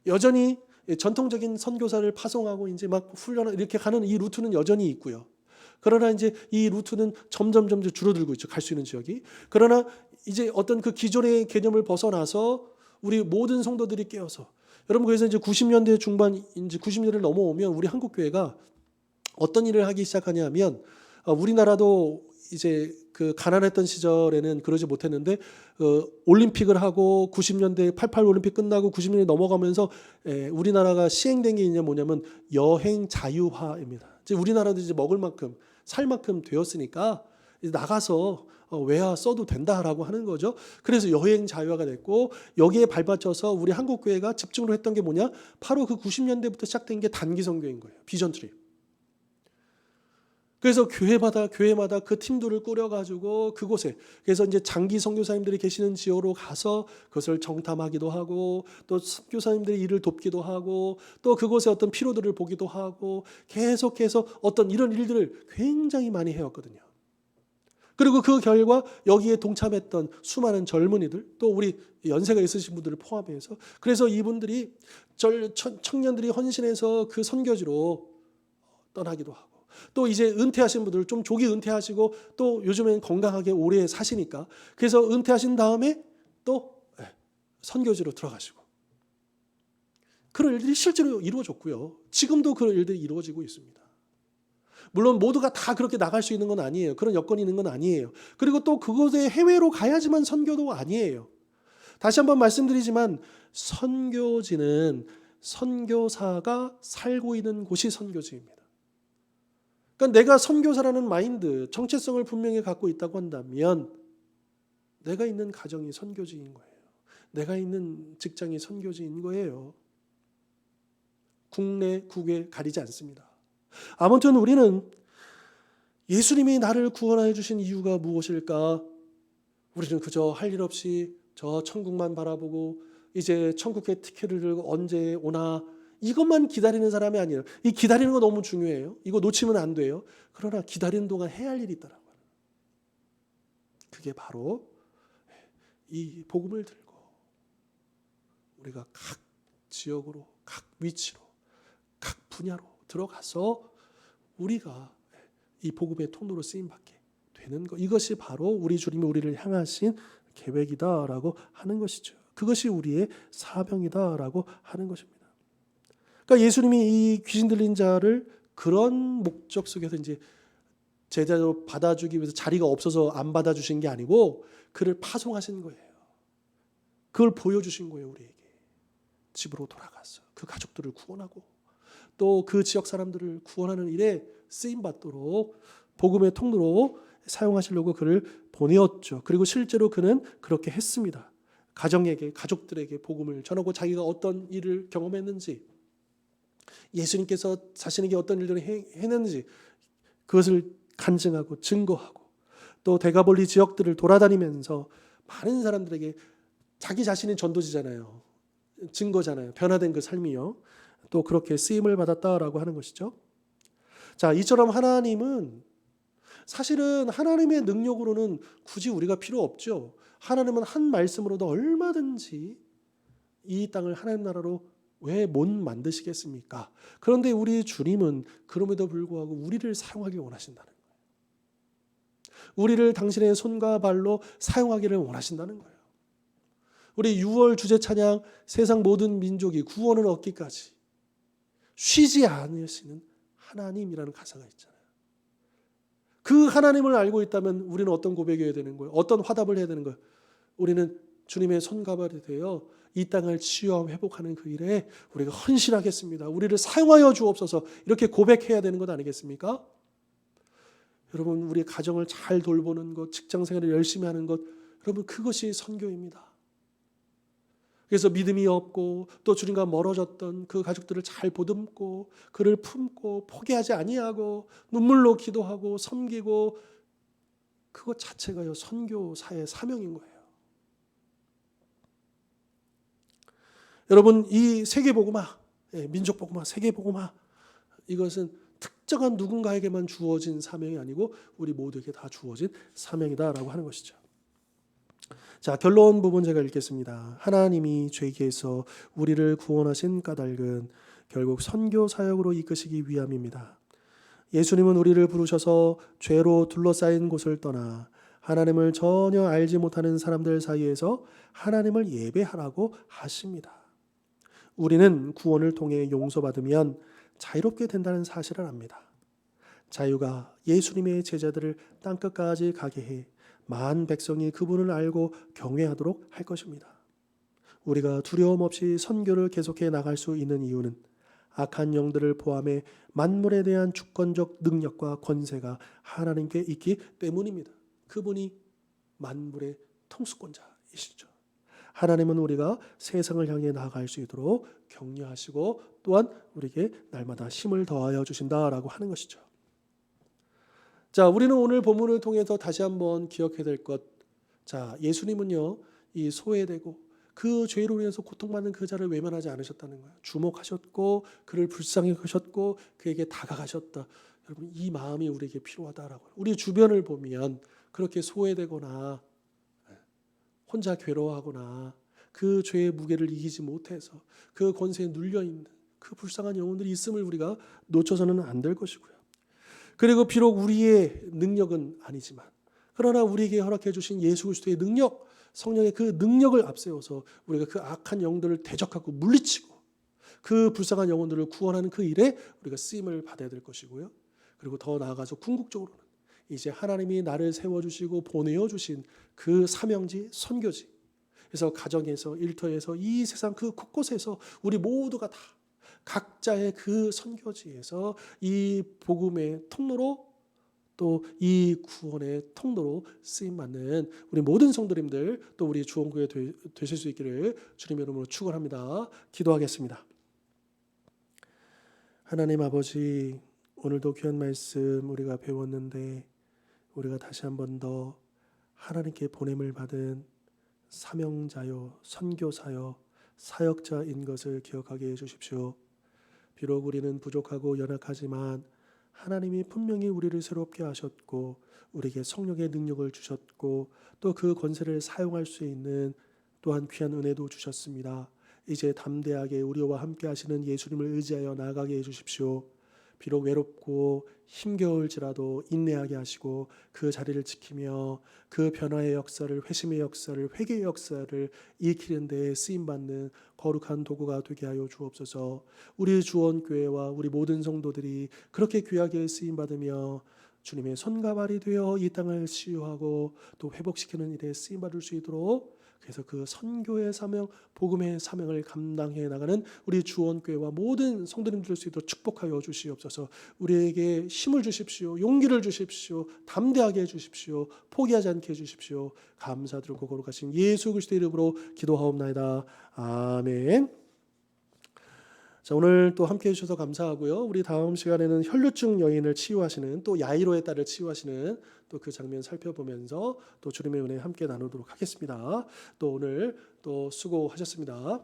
여전히 전통적인 선교사를 파송하고 이제 막 훈련을 이렇게 가는 이 루트는 여전히 있고요. 그러나 이제 이 루트는 점점 줄어들고 있죠. 갈 수 있는 지역이. 그러나 이제 어떤 그 기존의 개념을 벗어나서 우리 모든 성도들이 깨어서, 여러분 그래서 이제 90년대 중반 이제 90년대를 넘어오면 우리 한국 교회가 어떤 일을 하기 시작하냐면, 우리나라도 이제 그 가난했던 시절에는 그러지 못했는데 올림픽을 하고 90년대 88 올림픽 끝나고 90년대 넘어가면서 우리나라가 시행된 게 뭐냐면 여행 자유화입니다. 이제 우리나라도 이제 먹을 만큼 살 만큼 되었으니까 이제 나가서 외화 써도 된다라고 하는 거죠. 그래서 여행 자유화가 됐고, 여기에 발받쳐서 우리 한국 교회가 집중으로 했던 게 뭐냐? 바로 그 90년대부터 시작된 게 단기 선교인 거예요. 비전 트립. 그래서 교회마다 그 팀들을 꾸려가지고 그곳에, 그래서 이제 장기 선교사님들이 계시는 지역으로 가서 그것을 정탐하기도 하고 또 선교사님들의 일을 돕기도 하고 또 그곳에 어떤 피로들을 보기도 하고 계속해서 어떤 이런 일들을 굉장히 많이 해왔거든요. 그리고 그 결과 여기에 동참했던 수많은 젊은이들, 또 우리 연세가 있으신 분들을 포함해서, 그래서 이분들이 청년들이 헌신해서 그 선교지로 떠나기도 하고, 또 이제 은퇴하신 분들 좀 조기 은퇴하시고 또 요즘엔 건강하게 오래 사시니까 그래서 은퇴하신 다음에 또 선교지로 들어가시고, 그런 일들이 실제로 이루어졌고요. 지금도 그런 일들이 이루어지고 있습니다. 물론 모두가 다 그렇게 나갈 수 있는 건 아니에요. 그런 여건이 있는 건 아니에요. 그리고 또 그곳에 해외로 가야지만 선교도 아니에요. 다시 한번 말씀드리지만 선교지는 선교사가 살고 있는 곳이 선교지입니다. 그러니까 내가 선교사라는 마인드, 정체성을 분명히 갖고 있다고 한다면 내가 있는 가정이 선교지인 거예요. 내가 있는 직장이 선교지인 거예요. 국내, 국외 가리지 않습니다. 아무튼 우리는 예수님이 나를 구원해 주신 이유가 무엇일까? 우리는 그저 할 일 없이 저 천국만 바라보고 이제 천국의 티켓을 들고 언제 오나 이것만 기다리는 사람이 아니에요. 이 기다리는 거 너무 중요해요. 이거 놓치면 안 돼요. 그러나 기다리는 동안 해야 할 일이 있더라고요. 그게 바로 이 복음을 들고 우리가 각 지역으로, 각 위치로, 각 분야로 들어가서 우리가 이 복음의 통로로 쓰임받게 되는 것, 이것이 바로 우리 주님이 우리를 향하신 계획이다라고 하는 것이죠. 그것이 우리의 사명이다라고 하는 것입니다. 그러니까 예수님이 이 귀신 들린 자를 그런 목적 속에서 이제 제자로 받아주기 위해서 자리가 없어서 안 받아주신 게 아니고 그를 파송하신 거예요. 그걸 보여주신 거예요. 우리에게. 집으로 돌아가서 그 가족들을 구원하고 또 그 지역 사람들을 구원하는 일에 쓰임받도록 복음의 통로로 사용하시려고 그를 보내었죠. 그리고 실제로 그는 그렇게 했습니다. 가정에게, 가족들에게 복음을 전하고 자기가 어떤 일을 경험했는지, 예수님께서 자신에게 어떤 일들을 했는지 그것을 간증하고 증거하고 또 데가볼리 지역들을 돌아다니면서 많은 사람들에게, 자기 자신이 전도지잖아요. 증거잖아요. 변화된 그 삶이요. 또 그렇게 쓰임을 받았다라고 하는 것이죠. 자, 이처럼 하나님은 사실은 하나님의 능력으로는 굳이 우리가 필요 없죠. 하나님은 한 말씀으로도 얼마든지 이 땅을 하나님 나라로 왜 못 만드시겠습니까? 그런데 우리 주님은 그럼에도 불구하고 우리를 사용하기 원하신다는 거예요. 우리를 당신의 손과 발로 사용하기를 원하신다는 거예요. 우리 6월 주제 찬양, 세상 모든 민족이 구원을 얻기까지 쉬지 않으시는 하나님이라는 가사가 있잖아요. 그 하나님을 알고 있다면 우리는 어떤 고백이어야 되는 거예요? 어떤 화답을 해야 되는 거예요? 우리는 주님의 손가발이 되어 이 땅을 치유하고 회복하는 그 일에 우리가 헌신하겠습니다. 우리를 사용하여 주옵소서, 이렇게 고백해야 되는 것 아니겠습니까? 여러분, 우리 가정을 잘 돌보는 것, 직장생활을 열심히 하는 것, 여러분 그것이 선교입니다. 그래서 믿음이 없고 또 주님과 멀어졌던 그 가족들을 잘 보듬고 그를 품고 포기하지 아니하고 눈물로 기도하고 섬기고, 그것 자체가요 선교사의 사명인 거예요. 여러분, 이 세계복음화, 민족복음화, 세계복음화, 이것은 특정한 누군가에게만 주어진 사명이 아니고 우리 모두에게 다 주어진 사명이다라고 하는 것이죠. 자, 결론 부분 제가 읽겠습니다. 하나님이 죄에서 우리를 구원하신 까닭은 결국 선교 사역으로 이끄시기 위함입니다. 예수님은 우리를 부르셔서 죄로 둘러싸인 곳을 떠나 하나님을 전혀 알지 못하는 사람들 사이에서 하나님을 예배하라고 하십니다. 우리는 구원을 통해 용서받으면 자유롭게 된다는 사실을 압니다. 자유가 예수님의 제자들을 땅끝까지 가게 해 만 백성이 그분을 알고 경외하도록 할 것입니다. 우리가 두려움 없이 선교를 계속해 나갈 수 있는 이유는 악한 영들을 포함해 만물에 대한 주권적 능력과 권세가 하나님께 있기 때문입니다. 그분이 만물의 통수권자이시죠. 하나님은 우리가 세상을 향해 나아갈 수 있도록 격려하시고 또한 우리에게 날마다 힘을 더하여 주신다라고 하는 것이죠. 자, 우리는 오늘 본문을 통해서 다시 한번 기억해야 될 것. 자, 예수님은요, 이 소외되고 그 죄로 인해서 고통받는 그 자를 외면하지 않으셨다는 거예요. 주목하셨고 그를 불쌍히 여기셨고 그에게 다가가셨다. 여러분, 이 마음이 우리에게 필요하다라고요. 우리 주변을 보면 그렇게 소외되거나 혼자 괴로워하거나 그 죄의 무게를 이기지 못해서 그 권세에 눌려있는 그 불쌍한 영혼들이 있음을 우리가 놓쳐서는 안 될 것이고요. 그리고 비록 우리의 능력은 아니지만 그러나 우리에게 허락해 주신 예수 그리스도의 능력, 성령의 그 능력을 앞세워서 우리가 그 악한 영들을 대적하고 물리치고 그 불쌍한 영혼들을 구원하는 그 일에 우리가 쓰임을 받아야 될 것이고요. 그리고 더 나아가서 궁극적으로는 이제 하나님이 나를 세워주시고 보내어주신 그 사명지, 선교지, 그래서 가정에서, 일터에서, 이 세상 그 곳곳에서 우리 모두가 다 각자의 그 선교지에서 이 복음의 통로로 또 이 구원의 통로로 쓰임받는 우리 모든 성도님들, 또 우리 주원교회 되실 수 있기를 주님의 이름으로 축원합니다. 기도하겠습니다. 하나님 아버지, 오늘도 귀한 말씀 우리가 배웠는데 우리가 다시 한 번 더 하나님께 보냄을 받은 사명자요, 선교사요, 사역자인 것을 기억하게 해주십시오. 비록 우리는 부족하고 연약하지만 하나님이 분명히 우리를 새롭게 하셨고 우리에게 성령의 능력을 주셨고 또 그 권세를 사용할 수 있는 또한 귀한 은혜도 주셨습니다. 이제 담대하게 우리와 함께 하시는 예수님을 의지하여 나아가게 해주십시오. 비록 외롭고 힘겨울지라도 인내하게 하시고 그 자리를 지키며 그 변화의 역사를, 회심의 역사를, 회개의 역사를 익히는 데에 쓰임받는 거룩한 도구가 되게 하여 주옵소서. 우리 주원교회와 우리 모든 성도들이 그렇게 귀하게 쓰임받으며 주님의 손과 발이 되어 이 땅을 치유하고 또 회복시키는 일에 쓰임받을 수 있도록, 그래서 그 선교의 사명, 복음의 사명을 감당해 나가는 우리 주원교회와 모든 성도님들 될 수 있도록 축복하여 주시옵소서. 우리에게 힘을 주십시오. 용기를 주십시오. 담대하게 해주십시오. 포기하지 않게 해주십시오. 감사드리고 거룩하신 예수 그리스도의 이름으로 기도하옵나이다. 아멘. 자, 오늘 또 함께해 주셔서 감사하고요. 우리 다음 시간에는 혈루증 여인을 치유하시는, 또 야이로의 딸을 치유하시는 또 그 장면 살펴보면서 또 주님의 은혜 함께 나누도록 하겠습니다. 또 오늘 또 수고하셨습니다.